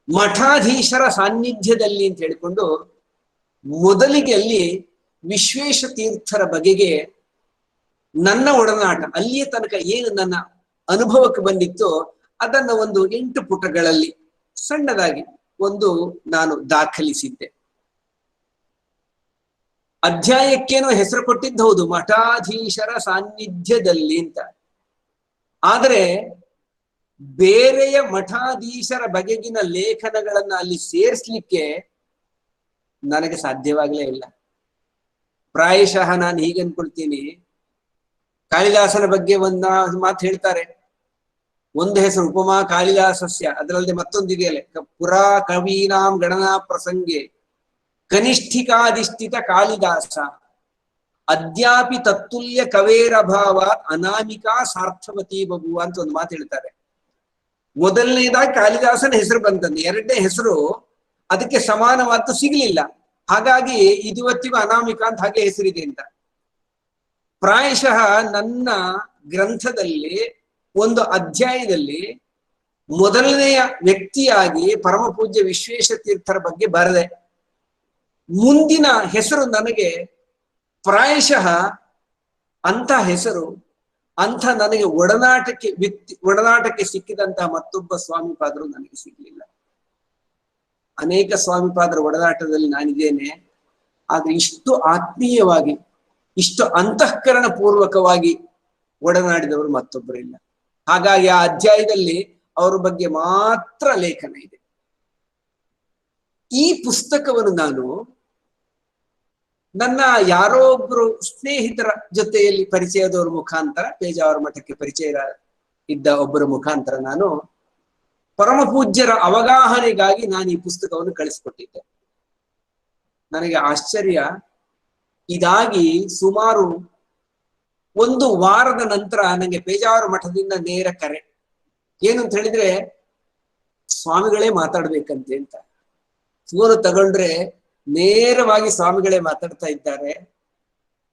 ಮಠಾಧೀಶರ ಸಾನ್ನಿಧ್ಯದಲ್ಲಿ ಅಂತ ಹೇಳಿಕೊಂಡು ಮೊದಲಿಗೆ ಅಲ್ಲಿ ವಿಶ್ವೇಶ ತೀರ್ಥರ ಬಗೆಗೆ ನನ್ನ ಒಡನಾಟ, ಅಲ್ಲಿಯ ತನಕ ಏನು ನನ್ನ ಅನುಭವಕ್ಕೆ ಬಂದಿತ್ತು ಅದನ್ನ ಒಂದು 8 ಪುಟಗಳಲ್ಲಿ ಸಣ್ಣದಾಗಿ ಒಂದು ನಾನು ದಾಖಲಿಸಿದ್ದೆ. ಅಧ್ಯಾಯಕ್ಕೇನೋ ಹೆಸರು ಕೊಟ್ಟಿದ್ದು ಹೌದು, ಮಠಾಧೀಶರ ಸಾನ್ನಿಧ್ಯದಲ್ಲಿ ಅಂತ. ಆದರೆ ಬೇರೆಯ ಮಠಾಧೀಶರ ಬಗೆಗಿನ ಲೇಖನಗಳನ್ನ ಅಲ್ಲಿ ಸೇರಿಸ್ಲಿಕ್ಕೆ ನನಗೆ ಸಾಧ್ಯವಾಗಲೇ ಇಲ್ಲ. ಪ್ರಾಯಶಃ ನಾನು ಹೀಗೆ ಅನ್ಕೊಳ್ತೀನಿ, ಕಾಳಿದಾಸನ ಬಗ್ಗೆ ಒಂದು ಮಾತು ಹೇಳ್ತಾರೆ. ಒಂದು ಹೆಸರು ಉಪಮಾ ಕಾಳಿದಾಸಸ್ಯ, ಅದರಲ್ಲಿ ಮತ್ತೊಂದಿದೆಯಲ್ಲ, ಪುರಾ ಕವೀನಾಂ ಗಣನಾ ಪ್ರಸಂಗೆ ಕನಿಷ್ಠಿಕಾಧಿಷ್ಠಿತ ಕಾಳಿದಾಸ ಅದ್ಯಾಪಿ ತತ್ತುಲ್ಯ ಕವೇರಭಾವ ಅನಾಮಿಕಾ ಸಾರ್ಥವತಿ ಬಭುವ ಅಂತ ಒಂದು ಮಾತು ಹೇಳ್ತಾರೆ. ಮೊದಲನೇದಾಗಿ ಕಾಳಿದಾಸನ ಹೆಸರು ಬಂತಂದು, 2ನೇ ಹೆಸರು ಅದಕ್ಕೆ ಸಮಾನವಾದ್ದು ಸಿಗ್ಲಿಲ್ಲ. ಹಾಗಾಗಿ ಇದುವತ್ತಿಗೂ ಅನಾಮಿಕಾ ಅಂತ ಹಾಗೆ ಹೆಸರಿದೆ ಅಂತ. ಪ್ರಾಯಶಃ ನನ್ನ ಗ್ರಂಥದಲ್ಲಿ ಒಂದು ಅಧ್ಯಾಯದಲ್ಲಿ ಮೊದಲನೆಯ ವ್ಯಕ್ತಿಯಾಗಿ ಪರಮ ಪೂಜ್ಯ ವಿಶ್ವೇಶ ತೀರ್ಥರ ಬಗ್ಗೆ ಬರೆದೆ. ಮುಂದಿನ ಹೆಸರು ನನಗೆ ಪ್ರಾಯಶಃ ಅಂಥ ಹೆಸರು, ಅಂಥ ನನಗೆ ಒಡನಾಟಕ್ಕೆ ಸಿಕ್ಕಿದಂತಹ ಮತ್ತೊಬ್ಬ ಸ್ವಾಮಿಪಾದರು ನನಗೆ ಸಿಗ್ಲಿಲ್ಲ. ಅನೇಕ ಸ್ವಾಮಿಪಾದರ ಒಡನಾಟದಲ್ಲಿ ನಾನಿದ್ದೇನೆ, ಆದ್ರೆ ಇಷ್ಟು ಆತ್ಮೀಯವಾಗಿ, ಇಷ್ಟು ಅಂತಃಕರಣ ಪೂರ್ವಕವಾಗಿ ಒಡನಾಡಿದವರು ಮತ್ತೊಬ್ಬರಿಲ್ಲ. ಹಾಗಾಗಿ ಆ ಅಧ್ಯಾಯದಲ್ಲಿ ಅವರ ಬಗ್ಗೆ ಮಾತ್ರ ಲೇಖನ ಇದೆ. ಈ ಪುಸ್ತಕವನ್ನು ನಾನು ನನ್ನ ಯಾರೋ ಒಬ್ರು ಸ್ನೇಹಿತರ ಜೊತೆಯಲ್ಲಿ ಪರಿಚಯದವರ ಮುಖಾಂತರ, ಪೇಜಾವರ ಮಠಕ್ಕೆ ಪರಿಚಯ ಇದ್ದ ಒಬ್ಬರ ಮುಖಾಂತರ ನಾನು ಪರಮ ಪೂಜ್ಯರ ಅವಗಾಹನೆಗಾಗಿ ನಾನು ಈ ಪುಸ್ತಕವನ್ನು ಕಳಿಸ್ಕೊಟ್ಟಿದ್ದೆ. ನನಗೆ ಆಶ್ಚರ್ಯ, ಇದಾಗಿ ಸುಮಾರು 1 ವಾರದ ನಂತರ ನನಗೆ ಪೇಜಾವರ ಮಠದಿಂದ ನೇರ ಕರೆ. ಏನು ಅಂತ ಹೇಳಿದ್ರೆ, ಸ್ವಾಮಿಗಳೇ ಮಾತಾಡ್ಬೇಕಂತೆ ಅಂತ. ಫೋನ್ ತಗೊಂಡ್ರೆ ನೇರವಾಗಿ ಸ್ವಾಮಿಗಳೇ ಮಾತಾಡ್ತಾ ಇದ್ದಾರೆ.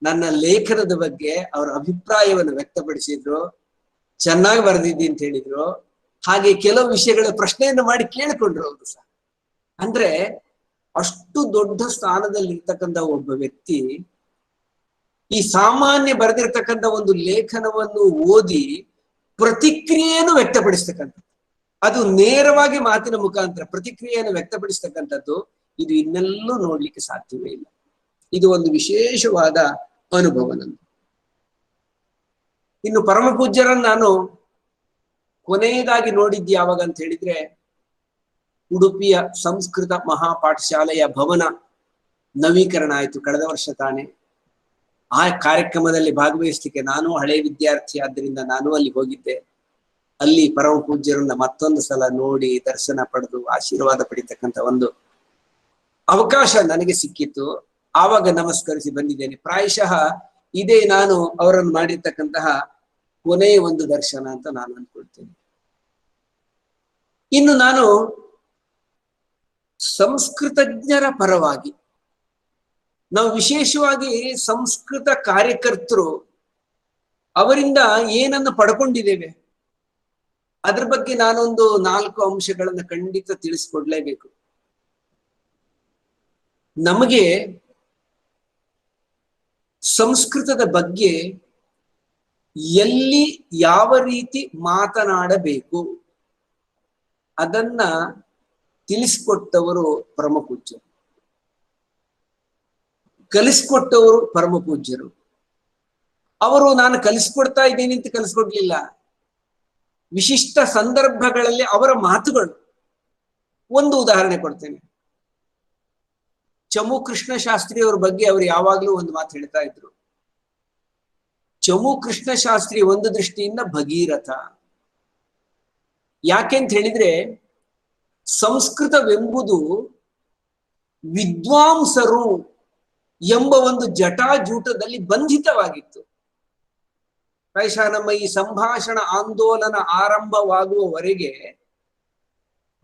ನನ್ನ ಲೇಖನದ ಬಗ್ಗೆ ಅವರ ಅಭಿಪ್ರಾಯವನ್ನು ವ್ಯಕ್ತಪಡಿಸಿದ್ರು. ಚೆನ್ನಾಗಿ ಬರೆದಿದ್ದಿ ಅಂತ ಹೇಳಿದ್ರು. ಹಾಗೆ ಕೆಲವು ವಿಷಯಗಳ ಪ್ರಶ್ನೆಯನ್ನು ಮಾಡಿ ಕೇಳಿಕೊಂಡ್ರು ಅವರು ಸಹ. ಅಂದ್ರೆ ಅಷ್ಟು ದೊಡ್ಡ ಸ್ಥಾನದಲ್ಲಿ ಇರ್ತಕ್ಕಂಥ ಒಬ್ಬ ವ್ಯಕ್ತಿ ಈ ಸಾಮಾನ್ಯ ಬರೆದಿರ್ತಕ್ಕಂಥ ಒಂದು ಲೇಖನವನ್ನು ಓದಿ ಪ್ರತಿಕ್ರಿಯೆಯನ್ನು ವ್ಯಕ್ತಪಡಿಸ್ತಕ್ಕಂಥದ್ದು, ಅದು ನೇರವಾಗಿ ಮಾತಿನ ಮುಖಾಂತರ ಪ್ರತಿಕ್ರಿಯೆಯನ್ನು ವ್ಯಕ್ತಪಡಿಸ್ತಕ್ಕಂಥದ್ದು, ಇದು ಇನ್ನೆಲ್ಲೂ ನೋಡ್ಲಿಕ್ಕೆ ಸಾಧ್ಯವೇ ಇಲ್ಲ. ಇದು ಒಂದು ವಿಶೇಷವಾದ ಅನುಭವ ನಂದು. ಇನ್ನು ಪರಮ ಪೂಜ್ಯರನ್ನು ನಾನು ಕೊನೆಯದಾಗಿ ನೋಡಿದ್ದು ಯಾವಾಗ ಅಂತ ಹೇಳಿದ್ರೆ, ಉಡುಪಿಯ ಸಂಸ್ಕೃತ ಮಹಾಪಾಠಶಾಲೆಯ ಭವನ ನವೀಕರಣ ಆಯಿತು ಕಳೆದ ವರ್ಷ ತಾನೆ. ಆ ಕಾರ್ಯಕ್ರಮದಲ್ಲಿ ಭಾಗವಹಿಸ್ಲಿಕ್ಕೆ ನಾನು ಹಳೆ ವಿದ್ಯಾರ್ಥಿ ಆದ್ದರಿಂದ ನಾನು ಅಲ್ಲಿ ಹೋಗಿದ್ದೆ. ಅಲ್ಲಿ ಪರಮ ಪೂಜ್ಯರನ್ನ ಮತ್ತೊಂದು ಸಲ ನೋಡಿ ದರ್ಶನ ಪಡೆದು ಆಶೀರ್ವಾದ ಪಡಿತಕ್ಕಂಥ ಒಂದು ಅವಕಾಶ ನನಗೆ ಸಿಕ್ಕಿತ್ತು. ಆವಾಗ ನಮಸ್ಕರಿಸಿ ಬಂದಿದ್ದೇನೆ. ಪ್ರಾಯಶಃ ಇದೇ ನಾನು ಅವರನ್ನು ಮಾಡಿರ್ತಕ್ಕಂತಹ ಕೊನೆಯ ಒಂದು ದರ್ಶನ ಅಂತ ನಾನು ಅಂದ್ಕೊಳ್ತೇನೆ. ಇನ್ನು ನಾನು ಸಂಸ್ಕೃತಜ್ಞರ ಪರವಾಗಿ, ನಾವು ವಿಶೇಷವಾಗಿ ಸಂಸ್ಕೃತ ಕಾರ್ಯಕರ್ತರು ಅವರಿಂದ ಏನನ್ನು ಪಡ್ಕೊಂಡಿದ್ದೇವೆ ಅದ್ರ ಬಗ್ಗೆ ನಾನೊಂದು 4 ಅಂಶಗಳನ್ನು ಖಂಡಿತ ತಿಳಿಸ್ಕೊಡ್ಲೇಬೇಕು. ನಮಗೆ ಸಂಸ್ಕೃತದ ಬಗ್ಗೆ ಎಲ್ಲಿ ಯಾವ ರೀತಿ ಮಾತನಾಡಬೇಕು ಅದನ್ನ ತಿಳಿಸ್ಕೊಟ್ಟವರು ಪರಮ ಪೂಜ್ಯರು, ಕಲಿಸ್ಕೊಟ್ಟವರು ಪರಮ ಪೂಜ್ಯರು. ಅವರು ನಾನು ಕಲಿಸ್ಕೊಡ್ತಾ ಇದ್ದೀನಿ ಅಂತ ಕಲಿಸ್ಕೊಡ್ಲಿಲ್ಲ, ವಿಶಿಷ್ಟ ಸಂದರ್ಭಗಳಲ್ಲಿ ಅವರ ಮಾತುಗಳು. ಒಂದು ಉದಾಹರಣೆ ಕೊಡ್ತೇನೆ. ಚಮು ಕೃಷ್ಣ ಶಾಸ್ತ್ರಿ ಅವ್ರ ಬಗ್ಗೆ ಅವರು ಯಾವಾಗ್ಲೂ ಒಂದು ಮಾತು ಹೇಳ್ತಾ ಇದ್ರು. ಚಮು ಕೃಷ್ಣ ಶಾಸ್ತ್ರಿ ಒಂದು ದೃಷ್ಟಿಯಿಂದ ಭಗೀರಥ. ಯಾಕೆಂತ ಹೇಳಿದ್ರೆ ಸಂಸ್ಕೃತವೆಂಬುದು ವಿದ್ವಾಂಸರು ಎಂಬ ಒಂದು ಜಟಾಜೂಟದಲ್ಲಿ ಬಂಧಿತವಾಗಿತ್ತು. ಪ್ರಾಯಶಃ ನಮ್ಮ ಈ ಸಂಭಾಷಣ ಆಂದೋಲನ ಆರಂಭವಾಗುವವರೆಗೆ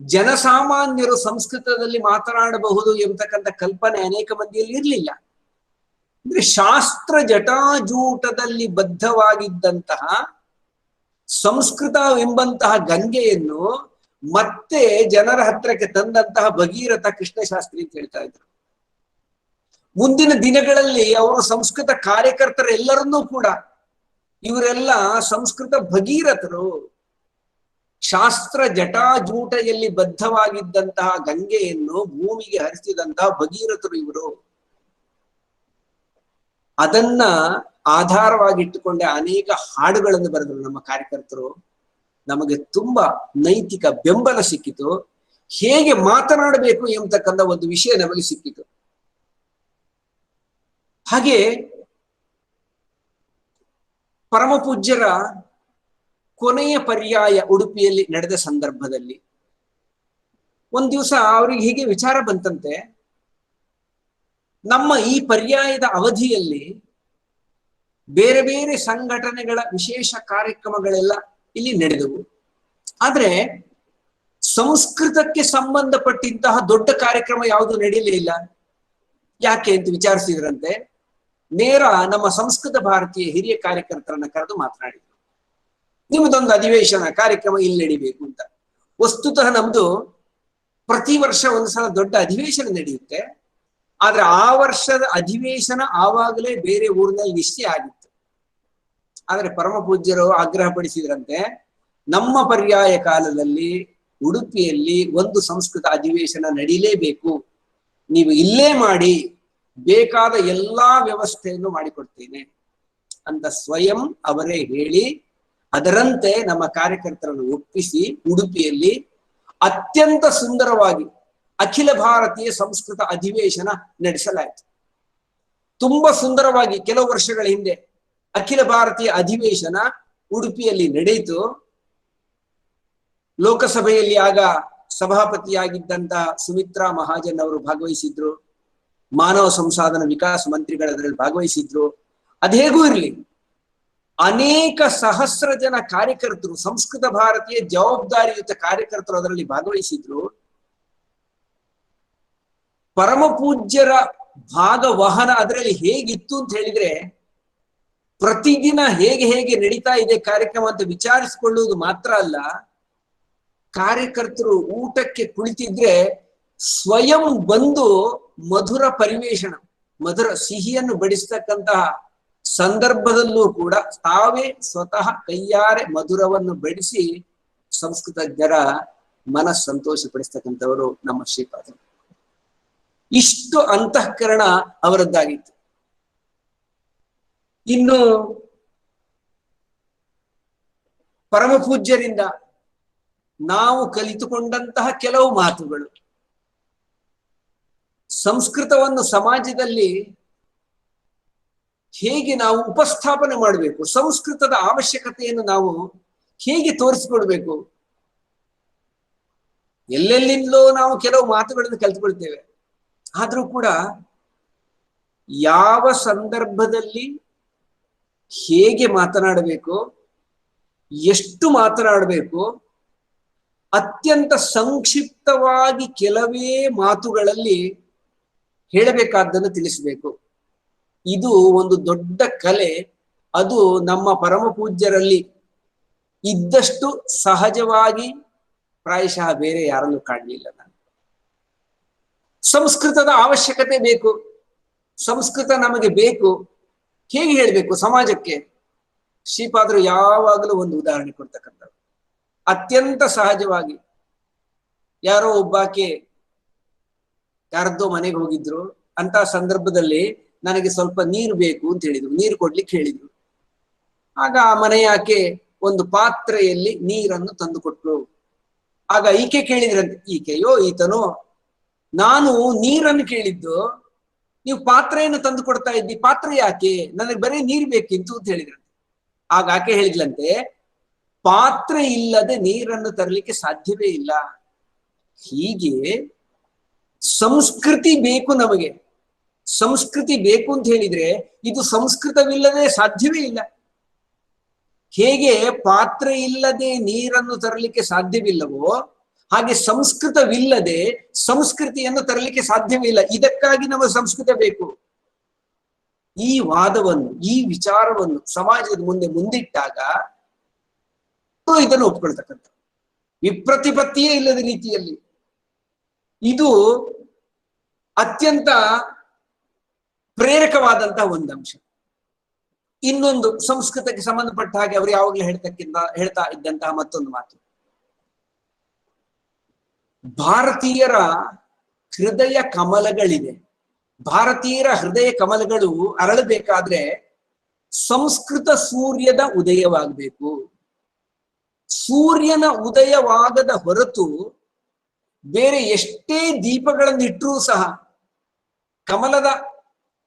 ಜನಸಾಮಾನ್ಯರು ಸಂಸ್ಕೃತದಲ್ಲಿ ಮಾತನಾಡಬಹುದು ಎಂಬತಕ್ಕಂಥ ಕಲ್ಪನೆ ಅನೇಕ ಮಂದಿಯಲ್ಲಿ ಇರಲಿಲ್ಲ. ಅಂದ್ರೆ ಶಾಸ್ತ್ರ ಜಟಾಜೂಟದಲ್ಲಿ ಬದ್ಧವಾಗಿದ್ದಂತಹ ಸಂಸ್ಕೃತವೆಂಬಂತಹ ಗಂಗೆಯನ್ನು ಮತ್ತೆ ಜನರ ಹತ್ರಕ್ಕೆ ತಂದಂತಹ ಭಗೀರಥ ಕೃಷ್ಣಶಾಸ್ತ್ರಿ ಅಂತ ಹೇಳ್ತಾ ಇದ್ರು. ಮುಂದಿನ ದಿನಗಳಲ್ಲಿ ಅವರು ಸಂಸ್ಕೃತ ಕಾರ್ಯಕರ್ತರೆಲ್ಲರನ್ನೂ ಕೂಡ ಇವರೆಲ್ಲ ಸಂಸ್ಕೃತ ಭಗೀರಥರು, ಶಾಸ್ತ್ರ ಜಟಾಜೂಟದಲ್ಲಿ ಬದ್ಧವಾಗಿದ್ದಂತಹ ಗಂಗೆಯನ್ನು ಭೂಮಿಗೆ ಹರಿಸಿದಂತಹ ಭಗೀರಥರು ಇವರು. ಅದನ್ನ ಆಧಾರವಾಗಿಟ್ಟುಕೊಂಡೆ ಅನೇಕ ಹಾಡುಗಳನ್ನು ಬರೆದರು ನಮ್ಮ ಕಾರ್ಯಕರ್ತರು. ನಮಗೆ ತುಂಬಾ ನೈತಿಕ ಬೆಂಬಲ ಸಿಕ್ಕಿತು. ಹೇಗೆ ಮಾತನಾಡಬೇಕು ಎಂಬತಕ್ಕಂಥ ಒಂದು ವಿಷಯ ನಮಗೆ ಸಿಕ್ಕಿತು. ಹಾಗೆ ಪರಮ ಪೂಜ್ಯರ ಕೊನೆಯ ಪರ್ಯಾಯ ಉಡುಪಿಯಲ್ಲಿ ನಡೆದ ಸಂದರ್ಭದಲ್ಲಿ ಒಂದ್ ದಿವಸ ಅವ್ರಿಗೆ ಹೀಗೆ ವಿಚಾರ ಬಂತಂತೆ, ನಮ್ಮ ಈ ಪರ್ಯಾಯದ ಅವಧಿಯಲ್ಲಿ ಬೇರೆ ಬೇರೆ ಸಂಘಟನೆಗಳ ವಿಶೇಷ ಕಾರ್ಯಕ್ರಮಗಳೆಲ್ಲ ಇಲ್ಲಿ ನಡೆದವು. ಆದ್ರೆ ಸಂಸ್ಕೃತಕ್ಕೆ ಸಂಬಂಧಪಟ್ಟಂತಹ ದೊಡ್ಡ ಕಾರ್ಯಕ್ರಮ ಯಾವುದು ನಡೀಲೇ ಇಲ್ಲ. ಯಾಕೆ ಅಂತ ವಿಚಾರಿಸಿದ್ರಂತೆ. ನೇರ ನಮ್ಮ ಸಂಸ್ಕೃತ ಭಾರತೀಯ ಹಿರಿಯ ಕಾರ್ಯಕರ್ತರನ್ನ ಕರೆದು ಮಾತನಾಡಿದ್ರು. ನಿಮ್ಮದೊಂದು ಅಧಿವೇಶನ ಕಾರ್ಯಕ್ರಮ ಇಲ್ಲಿ ನಡಿಬೇಕು ಅಂತ. ವಸ್ತುತಃ ನಮ್ದು ಪ್ರತಿ ವರ್ಷ ಒಂದು ಸಲ ದೊಡ್ಡ ಅಧಿವೇಶನ ನಡೆಯುತ್ತೆ. ಆದ್ರೆ ಆ ವರ್ಷದ ಅಧಿವೇಶನ ಆವಾಗಲೇ ಬೇರೆ ಊರಿನಲ್ಲಿ ನಿಶ್ಚಯ ಆಗಿತ್ತು. ಆದ್ರೆ ಪರಮ ಪೂಜ್ಯರು ಆಗ್ರಹ ಪಡಿಸಿದ್ರಂತೆ, ನಮ್ಮ ಪರ್ಯಾಯ ಕಾಲದಲ್ಲಿ ಉಡುಪಿಯಲ್ಲಿ ಒಂದು ಸಂಸ್ಕೃತ ಅಧಿವೇಶನ ನಡೀಲೇಬೇಕು, ನೀವು ಇಲ್ಲೇ ಮಾಡಿ, ಬೇಕಾದ ಎಲ್ಲಾ ವ್ಯವಸ್ಥೆಯನ್ನು ಮಾಡಿಕೊಡ್ತೇನೆ ಅಂತ ಸ್ವಯಂ ಅವರೇ ಹೇಳಿ ಅದರಂತೆ ನಮ್ಮ ಕಾರ್ಯಕರ್ತರನ್ನು ಒಪ್ಪಿಸಿ ಉಡುಪಿಯಲ್ಲಿ ಅತ್ಯಂತ ಸುಂದರವಾಗಿ ಅಖಿಲ ಭಾರತೀಯ ಸಂಸ್ಕೃತ ಅಧಿವೇಶನ ನಡೆಸಲಾಯಿತು. ತುಂಬಾ ಸುಂದರವಾಗಿ ಕೆಲವು ವರ್ಷಗಳ ಹಿಂದೆ ಅಖಿಲ ಭಾರತೀಯ ಅಧಿವೇಶನ ಉಡುಪಿಯಲ್ಲಿ ನಡೆಯಿತು. ಲೋಕಸಭೆಯಲ್ಲಿ ಆಗ ಸಭಾಪತಿಯಾಗಿದ್ದಂತ ಸುಮಿತ್ರಾ ಮಹಾಜನ್ ಅವರು ಭಾಗವಹಿಸಿದ್ರು. ಮಾನವ ಸಂಸಾಧನ ವಿಕಾಸ ಮಂತ್ರಿಗಳು ಅದರಲ್ಲಿ ಭಾಗವಹಿಸಿದ್ರು. ಅದೇಗೂ ಇರಲಿ, ಅನೇಕ ಸಹಸ್ರ ಜನ ಕಾರ್ಯಕರ್ತರು, ಸಂಸ್ಕೃತ ಭಾರತೀಯ ಜವಾಬ್ದಾರಿಯುತ ಕಾರ್ಯಕರ್ತರು ಅದರಲ್ಲಿ ಭಾಗವಹಿಸಿದ್ರು. ಪರಮ ಪೂಜ್ಯರ ಭಾಗವಹನ ಅದರಲ್ಲಿ ಹೇಗಿತ್ತು ಅಂತ ಹೇಳಿದ್ರೆ, ಪ್ರತಿದಿನ ಹೇಗೆ ಹೇಗೆ ನಡೀತಾ ಇದೆ ಕಾರ್ಯಕ್ರಮ ಅಂತ ವಿಚಾರಿಸಿಕೊಳ್ಳುವುದು ಮಾತ್ರ ಅಲ್ಲ, ಕಾರ್ಯಕರ್ತರು ಊಟಕ್ಕೆ ಕುಳಿತಿದ್ರೆ ಸ್ವಯಂ ಬಂದು ಮಧುರ ಪರಿವೇಷಣ, ಮಧುರ ಸಿಹಿಯನ್ನು ಬಡಿಸ್ತಕ್ಕಂತಹ ಸಂದರ್ಭದಲ್ಲೂ ಕೂಡ ತಾವೇ ಸ್ವತಃ ಕೈಯಾರೆ ಮಧುರವನ್ನು ಬಡಿಸಿ ಸಂಸ್ಕೃತಜ್ಞರ ಸಂತೋಷಪಡಿಸ್ತಕ್ಕಂಥವರು ನಮ್ಮ ಶ್ರೀಪಾದರು. ಇಷ್ಟು ಅಂತಃಕರಣ ಅವರದ್ದಾಗಿತ್ತು. ಇನ್ನು ಪರಮ ಪೂಜ್ಯರಿಂದ ನಾವು ಕಲಿತುಕೊಂಡಂತಹ ಕೆಲವು ಮಾತುಗಳು, ಸಂಸ್ಕೃತವನ್ನು ಸಮಾಜದಲ್ಲಿ ಹೇಗೆ ನಾವು ಉಪಸ್ಥಾಪನೆ ಮಾಡಬೇಕು, ಸಂಸ್ಕೃತದ ಅವಶ್ಯಕತೆಯನ್ನು ನಾವು ಹೇಗೆ ತೋರಿಸಿಕೊಡ್ಬೇಕು. ಎಲ್ಲೆಲ್ಲಿಂದಲೋ ನಾವು ಕೆಲವು ಮಾತುಗಳನ್ನು ಕಲಿತುಕೊಳ್ತೇವೆ. ಆದ್ರೂ ಕೂಡ ಯಾವ ಸಂದರ್ಭದಲ್ಲಿ ಹೇಗೆ ಮಾತನಾಡಬೇಕು, ಎಷ್ಟು ಮಾತನಾಡಬೇಕು, ಅತ್ಯಂತ ಸಂಕ್ಷಿಪ್ತವಾಗಿ ಕೆಲವೇ ಮಾತುಗಳಲ್ಲಿ ಹೇಳಬೇಕಾದ್ದನ್ನು ತಿಳಿಸಬೇಕು. ಇದು ಒಂದು ದೊಡ್ಡ ಕಲೆ. ಅದು ನಮ್ಮ ಪರಮ ಪೂಜ್ಯರಲ್ಲಿ ಇದ್ದಷ್ಟು ಸಹಜವಾಗಿ ಪ್ರಾಯಶಃ ಬೇರೆ ಯಾರಲ್ಲೂ ಕಾಣಲಿಲ್ಲ. ನಾನು ಸಂಸ್ಕೃತದ ಅವಶ್ಯಕತೆ ಬೇಕು, ಸಂಸ್ಕೃತ ನಮಗೆ ಬೇಕು, ಹೇಗೆ ಹೇಳಬೇಕು ಸಮಾಜಕ್ಕೆ. ಶ್ರೀಪಾದರು ಯಾವಾಗಲೂ ಒಂದು ಉದಾಹರಣೆ ಕೊಡ್ತಕ್ಕಂಥದ್ದು, ಅತ್ಯಂತ ಸಹಜವಾಗಿ. ಯಾರೋ ಒಬ್ಬಾಕೆ ಯಾರದ್ದೋ ಮನೆಗೆ ಹೋಗಿದ್ರು, ಅಂತ ಸಂದರ್ಭದಲ್ಲಿ ನನಗೆ ಸ್ವಲ್ಪ ನೀರು ಬೇಕು ಅಂತ ಹೇಳಿದ್ರು, ನೀರು ಕೊಡ್ಲಿಕ್ಕೆ ಹೇಳಿದ್ರು. ಆಗ ಆ ಮನೆಯಾಕೆ ಒಂದು ಪಾತ್ರೆಯಲ್ಲಿ ನೀರನ್ನು ತಂದು ಕೊಟ್ರು. ಆಗ ಈಕೆ ಕೇಳಿದ್ರಂತೆ, ಈಕೆಯೋ ಈತನೋ, ನಾನು ನೀರನ್ನು ಕೇಳಿದ್ದು, ನೀವು ಪಾತ್ರೆಯನ್ನು ತಂದು ಕೊಡ್ತಾ ಇದ್ದಿ, ಪಾತ್ರೆ ಯಾಕೆ, ನನಗೆ ಬರೀ ನೀರು ಬೇಕಿತ್ತು ಅಂತ ಹೇಳಿದ್ರಂತೆ. ಆಗ ಆಕೆ ಹೇಳಿದ್ಲಂತೆ, ಪಾತ್ರೆ ಇಲ್ಲದೆ ನೀರನ್ನು ತರಲಿಕ್ಕೆ ಸಾಧ್ಯವೇ ಇಲ್ಲ. ಹೀಗೆ ಸಂಸ್ಕೃತಿ ಬೇಕು ನಮಗೆ. ಸಂಸ್ಕೃತಿ ಬೇಕು ಅಂತ ಹೇಳಿದ್ರೆ ಇದು ಸಂಸ್ಕೃತವಿಲ್ಲದೆ ಸಾಧ್ಯವೇ ಇಲ್ಲ. ಹೇಗೆ ಪಾತ್ರೆ ಇಲ್ಲದೆ ನೀರನ್ನು ತರಲಿಕ್ಕೆ ಸಾಧ್ಯವಿಲ್ಲವೋ ಹಾಗೆ ಸಂಸ್ಕೃತವಿಲ್ಲದೆ ಸಂಸ್ಕೃತಿಯನ್ನು ತರಲಿಕ್ಕೆ ಸಾಧ್ಯವೇ ಇಲ್ಲ. ಇದಕ್ಕಾಗಿ ನಮಗೆ ಸಂಸ್ಕೃತ ಬೇಕು. ಈ ವಾದವನ್ನು, ಈ ವಿಚಾರವನ್ನು ಸಮಾಜದ ಮುಂದೆ ಮುಂದಿಟ್ಟಾಗ ಇದನ್ನು ಒಪ್ಕೊಳ್ತಕ್ಕಂಥ, ವಿಪ್ರತಿಪತ್ತಿಯೇ ಇಲ್ಲದ ರೀತಿಯಲ್ಲಿ. ಇದು ಅತ್ಯಂತ ಪ್ರೇರಕವಾದಂತಹ ಒಂದು ಅಂಶ. ಇನ್ನೊಂದು ಸಂಸ್ಕೃತಕ್ಕೆ ಸಂಬಂಧಪಟ್ಟ ಹಾಗೆ ಅವರು ಯಾವಾಗಲೂ ಹೇಳ್ತಾ ಇದ್ದಂತಹ ಮತ್ತೊಂದು ಮಾತು, ಭಾರತೀಯರ ಹೃದಯ ಕಮಲಗಳಿದೆ. ಭಾರತೀಯರ ಹೃದಯ ಕಮಲಗಳು ಅರಳಬೇಕಾದ್ರೆ ಸಂಸ್ಕೃತ ಸೂರ್ಯದ ಉದಯವಾಗಬೇಕು. ಸೂರ್ಯನ ಉದಯವಾಗದ ಹೊರತು ಬೇರೆ ಎಷ್ಟೇ ದೀಪಗಳನ್ನಿಟ್ಟರೂ ಸಹ ಕಮಲದ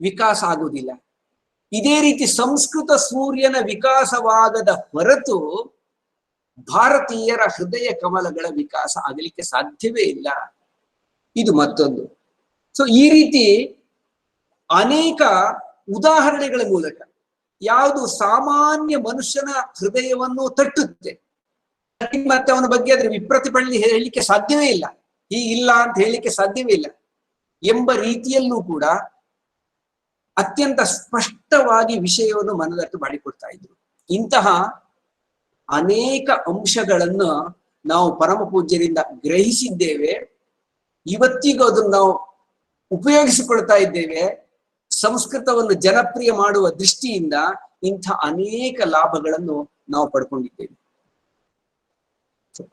ವಿಕಾಸ ಆಗುವುದಿಲ್ಲ. ಇದೇ ರೀತಿ ಸಂಸ್ಕೃತ ಸೂರ್ಯನ ವಿಕಾಸವಾಗದ ಹೊರತು ಭಾರತೀಯರ ಹೃದಯ ಕಮಲಗಳ ವಿಕಾಸ ಆಗಲಿಕ್ಕೆ ಸಾಧ್ಯವೇ ಇಲ್ಲ. ಇದು ಮತ್ತೊಂದು. ಸೊ ಈ ರೀತಿ ಅನೇಕ ಉದಾಹರಣೆಗಳ ಮೂಲಕ ಯಾವುದು ಸಾಮಾನ್ಯ ಮನುಷ್ಯನ ಹೃದಯವನ್ನು ತಟ್ಟುತ್ತೆ, ಮತ್ತೆ ಅವನ ಬಗ್ಗೆ ಅದರ ವಿಪ್ರತಿಪಳ್ಳಿ ಹೇಳಲಿಕ್ಕೆ ಸಾಧ್ಯವೇ ಇಲ್ಲ, ಹೀಗಿಲ್ಲ ಅಂತ ಹೇಳಲಿಕ್ಕೆ ಸಾಧ್ಯವೇ ಇಲ್ಲ ಎಂಬ ರೀತಿಯಲ್ಲೂ ಕೂಡ ಅತ್ಯಂತ ಸ್ಪಷ್ಟವಾಗಿ ವಿಷಯವನ್ನು ಮನದಟ್ಟು ಮಾಡಿಕೊಡ್ತಾ ಇದ್ರು. ಇಂತಹ ಅನೇಕ ಅಂಶಗಳನ್ನು ನಾವು ಪರಮ ಪೂಜ್ಯರಿಂದ ಗ್ರಹಿಸಿದ್ದೇವೆ. ಇವತ್ತಿಗೂ ಅದನ್ನು ನಾವು ಉಪಯೋಗಿಸಿಕೊಳ್ತಾ ಇದ್ದೇವೆ. ಸಂಸ್ಕೃತವನ್ನು ಜನಪ್ರಿಯ ಮಾಡುವ ದೃಷ್ಟಿಯಿಂದ ಇಂಥ ಅನೇಕ ಲಾಭಗಳನ್ನು ನಾವು ಪಡ್ಕೊಂಡಿದ್ದೇವೆ.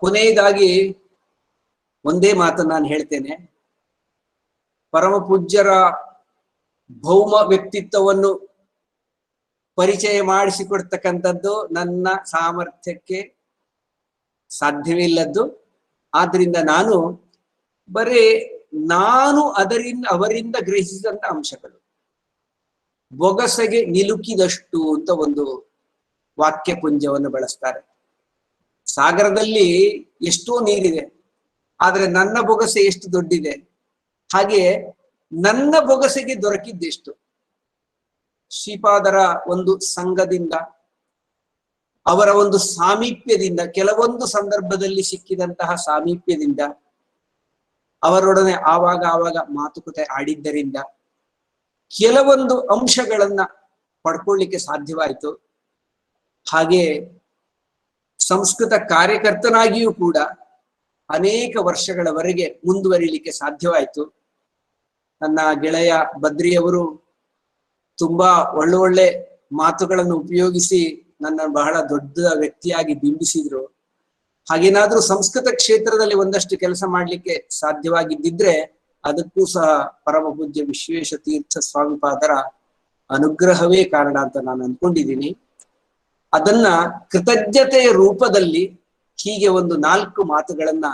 ಕೊನೆಯದಾಗಿ ಒಂದೇ ಮಾತನ್ನು ನಾನು ಹೇಳ್ತೇನೆ. ಪರಮ ಪೂಜ್ಯರ ಭೌಮ ವ್ಯಕ್ತಿತ್ವವನ್ನು ಪರಿಚಯ ಮಾಡಿಸಿಕೊಡ್ತಕ್ಕಂಥದ್ದು ನನ್ನ ಸಾಮರ್ಥ್ಯಕ್ಕೆ ಸಾಧ್ಯವಿಲ್ಲದ್ದು. ಆದ್ರಿಂದ ನಾನು ಅವರಿಂದ ಗ್ರಹಿಸಿದಂತ ಅಂಶಗಳು, ಬೊಗಸೆಗೆ ನಿಲುಕಿದಷ್ಟು ಅಂತ ಒಂದು ವಾಕ್ಯ ಪುಂಜವನ್ನು ಬಳಸ್ತಾರೆ. ಸಾಗರದಲ್ಲಿ ಎಷ್ಟೋ ನೀರಿದೆ, ಆದ್ರೆ ನನ್ನ ಬೊಗಸೆ ಎಷ್ಟು ದೊಡ್ಡಿದೆ, ಹಾಗೆ ನನ್ನ ಬೊಗಸೆಗೆ ದೊರಕಿದ್ದೆಷ್ಟು. ಶ್ರೀಪಾದರ ಒಂದು ಸಂಘದಿಂದ, ಅವರ ಒಂದು ಸಾಮೀಪ್ಯದಿಂದ, ಕೆಲವೊಂದು ಸಂದರ್ಭದಲ್ಲಿ ಸಿಕ್ಕಿದಂತಹ ಸಾಮೀಪ್ಯದಿಂದ, ಅವರೊಡನೆ ಆವಾಗ ಮಾತುಕತೆ ಆಡಿದ್ದರಿಂದ ಕೆಲವೊಂದು ಅಂಶಗಳನ್ನ ಪಡ್ಕೊಳ್ಳಿಕ್ಕೆ ಸಾಧ್ಯವಾಯಿತು. ಹಾಗೆ ಸಂಸ್ಕೃತ ಕಾರ್ಯಕರ್ತನಾಗಿಯೂ ಕೂಡ ಅನೇಕ ವರ್ಷಗಳವರೆಗೆ ಮುಂದುವರಿಲಿಕ್ಕೆ ಸಾಧ್ಯವಾಯಿತು. ನನ್ನ ಗೆಳೆಯ ಬದ್ರಿಯವರು ತುಂಬಾ ಒಳ್ಳೊಳ್ಳೆ ಮಾತುಗಳನ್ನು ಉಪಯೋಗಿಸಿ ನನ್ನ ಬಹಳ ದೊಡ್ಡ ವ್ಯಕ್ತಿಯಾಗಿ ಬಿಂಬಿಸಿದ್ರು. ಹಾಗೇನಾದ್ರೂ ಸಂಸ್ಕೃತ ಕ್ಷೇತ್ರದಲ್ಲಿ ಒಂದಷ್ಟು ಕೆಲಸ ಮಾಡ್ಲಿಕ್ಕೆ ಸಾಧ್ಯವಾಗಿದ್ದಿದ್ರೆ ಅದಕ್ಕೂ ಸಹ ಪರಮ ಪೂಜ್ಯ ವಿಶ್ವೇಶ ತೀರ್ಥ ಸ್ವಾಮಿಪಾದರ ಅನುಗ್ರಹವೇ ಕಾರಣ ಅಂತ ನಾನು ಅನ್ಕೊಂಡಿದ್ದೀನಿ. ಅದನ್ನ ಕೃತಜ್ಞತೆಯ ರೂಪದಲ್ಲಿ ಹೀಗೆ ಒಂದು 4 ಮಾತುಗಳನ್ನ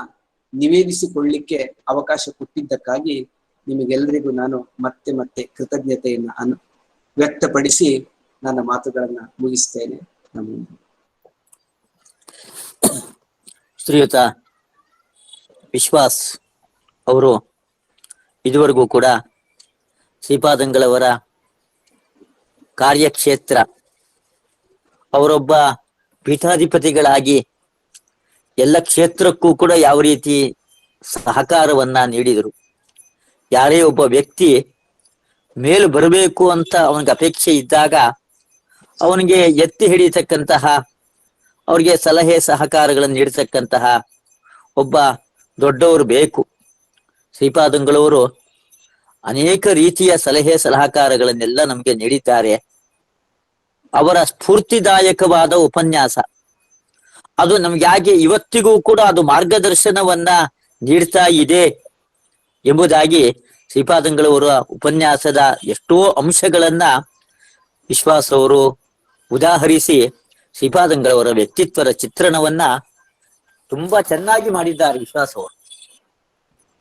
ನಿವೇದಿಸಿಕೊಳ್ಳಿಕ್ಕೆ ಅವಕಾಶ ಕೊಟ್ಟಿದ್ದಕ್ಕಾಗಿ ನಿಮಗೆಲ್ಲರಿಗೂ ನಾನು ಮತ್ತೆ ಮತ್ತೆ ಕೃತಜ್ಞತೆಯನ್ನ ವ್ಯಕ್ತಪಡಿಸಿ ನನ್ನ ಮಾತುಗಳನ್ನ ಮುಗಿಸ್ತೇನೆ. ಶ್ರೀಯುತ ವಿಶ್ವಾಸ್ ಅವರು ಇದುವರೆಗೂ ಕೂಡ ಶ್ರೀಪಾದಂಗಳವರ ಕಾರ್ಯಕ್ಷೇತ್ರ, ಅವರೊಬ್ಬ ಪೀಠಾಧಿಪತಿಗಳಾಗಿ ಎಲ್ಲ ಕ್ಷೇತ್ರಕ್ಕೂ ಕೂಡ ಯಾವ ರೀತಿ ಸಹಕಾರವನ್ನ ನೀಡಿದರು. ಯಾರೇ ಒಬ್ಬ ವ್ಯಕ್ತಿ ಮೇಲು ಬರಬೇಕು ಅಂತ ಅವನಿಗೆ ಅಪೇಕ್ಷೆ ಇದ್ದಾಗ ಅವನಿಗೆ ಎತ್ತಿ ಹಿಡಿತಕ್ಕಂತಹ, ಅವ್ರಿಗೆ ಸಲಹೆ ಸಹಕಾರಗಳನ್ನು ನೀಡತಕ್ಕಂತಹ ಒಬ್ಬ ದೊಡ್ಡವರು ಬೇಕು. ಶ್ರೀಪಾದಂಗಳವರು ಅನೇಕ ರೀತಿಯ ಸಲಹೆ ಸಲಹಕಾರಗಳನ್ನೆಲ್ಲ ನಮಗೆ ನೀಡಿದ್ದಾರೆ. ಅವರ ಸ್ಫೂರ್ತಿದಾಯಕವಾದ ಉಪನ್ಯಾಸ ಅದು ನಮ್ಗೆ ಯಾಕೆ ಇವತ್ತಿಗೂ ಕೂಡ ಅದು ಮಾರ್ಗದರ್ಶನವನ್ನ ನೀಡ್ತಾ ಇದೆ ಎಂಬುದಾಗಿ ಶ್ರೀಪಾದಂಗಳವರ ಉಪನ್ಯಾಸದ ಎಷ್ಟೋ ಅಂಶಗಳನ್ನ ವಿಶ್ವಾಸ ಅವರು ಉದಾಹರಿಸಿ ಶ್ರೀಪಾದಂಗಳವರ ವ್ಯಕ್ತಿತ್ವದ ಚಿತ್ರಣವನ್ನ ತುಂಬಾ ಚೆನ್ನಾಗಿ ಮಾಡಿದ್ದಾರೆ. ವಿಶ್ವಾಸ ಅವರು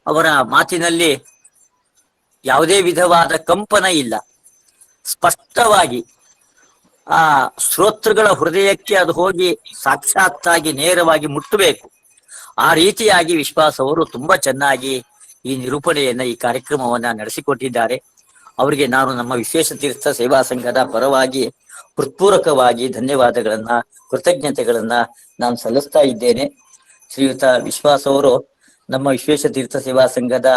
ಅವರ ಮಾತಿನಲ್ಲಿ ಯಾವುದೇ ವಿಧವಾದ ಕಂಪನ ಇಲ್ಲ. ಸ್ಪಷ್ಟವಾಗಿ ಆ ಶ್ರೋತೃಗಳ ಹೃದಯಕ್ಕೆ ಅದು ಹೋಗಿ ಸಾಕ್ಷಾತ್ತಾಗಿ ನೇರವಾಗಿ ಮುಟ್ಟಬೇಕು. ಆ ರೀತಿಯಾಗಿ ವಿಶ್ವಾಸ ಅವರು ತುಂಬಾ ಚೆನ್ನಾಗಿ ಈ ನಿರೂಪಣೆಯನ್ನ, ಈ ಕಾರ್ಯಕ್ರಮವನ್ನ ನಡೆಸಿಕೊಟ್ಟಿದ್ದಾರೆ. ಅವರಿಗೆ ನಾನು ನಮ್ಮ ವಿಶ್ವೇಶ ತೀರ್ಥ ಸೇವಾ ಸಂಘದ ಪರವಾಗಿ ಹೃತ್ಪೂರ್ವಕವಾಗಿ ಧನ್ಯವಾದಗಳನ್ನ, ಕೃತಜ್ಞತೆಗಳನ್ನ ನಾನು ಸಲ್ಲಿಸ್ತಾ ಇದ್ದೇನೆ. ಶ್ರೀಯುತ ವಿಶ್ವಾಸ ಅವರು ನಮ್ಮ ವಿಶ್ವೇಶ ತೀರ್ಥ ಸೇವಾ ಸಂಘದ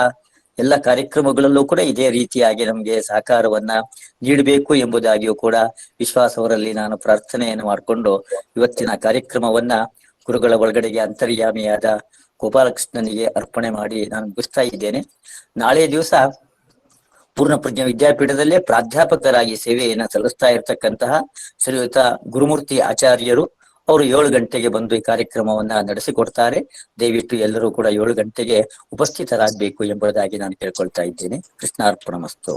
ಎಲ್ಲ ಕಾರ್ಯಕ್ರಮಗಳಲ್ಲೂ ಕೂಡ ಇದೇ ರೀತಿಯಾಗಿ ನಮಗೆ ಸಹಕಾರವನ್ನ ನೀಡಬೇಕು ಎಂಬುದಾಗಿಯೂ ಕೂಡ ವಿಶ್ವಾಸ ಅವರಲ್ಲಿ ನಾನು ಪ್ರಾರ್ಥನೆಯನ್ನು ಮಾಡಿಕೊಂಡು ಇವತ್ತಿನ ಕಾರ್ಯಕ್ರಮವನ್ನ ಗುರುಗಳ ಒಳಗಡೆಗೆ ಅಂತರ್ಯಾಮಿಯಾದ ಗೋಪಾಲಕೃಷ್ಣನಿಗೆ ಅರ್ಪಣೆ ಮಾಡಿ ನಾನು ಮುಗಿಸ್ತಾ ಇದ್ದೇನೆ. ನಾಳೆ ದಿವಸ ಪೂರ್ಣಪ್ರಜ್ಞ ವಿದ್ಯಾಪೀಠದಲ್ಲೇ ಪ್ರಾಧ್ಯಾಪಕರಾಗಿ ಸೇವೆಯನ್ನ ಸಲ್ಲಿಸ್ತಾ ಇರತಕ್ಕಂತಹ ಶ್ರೀಯುತ ಗುರುಮೂರ್ತಿ ಆಚಾರ್ಯರು ಅವರು 7 ಗಂಟೆಗೆ ಬಂದು ಈ ಕಾರ್ಯಕ್ರಮವನ್ನ ನಡೆಸಿಕೊಡ್ತಾರೆ. ದಯವಿಟ್ಟು ಎಲ್ಲರೂ ಕೂಡ 7 ಗಂಟೆಗೆ ಉಪಸ್ಥಿತರಾಗಬೇಕು ಎಂಬುದಾಗಿ ನಾನು ಕೇಳ್ಕೊಳ್ತಾ ಇದ್ದೇನೆ. ಕೃಷ್ಣಾರ್ಪಣಮಸ್ತು.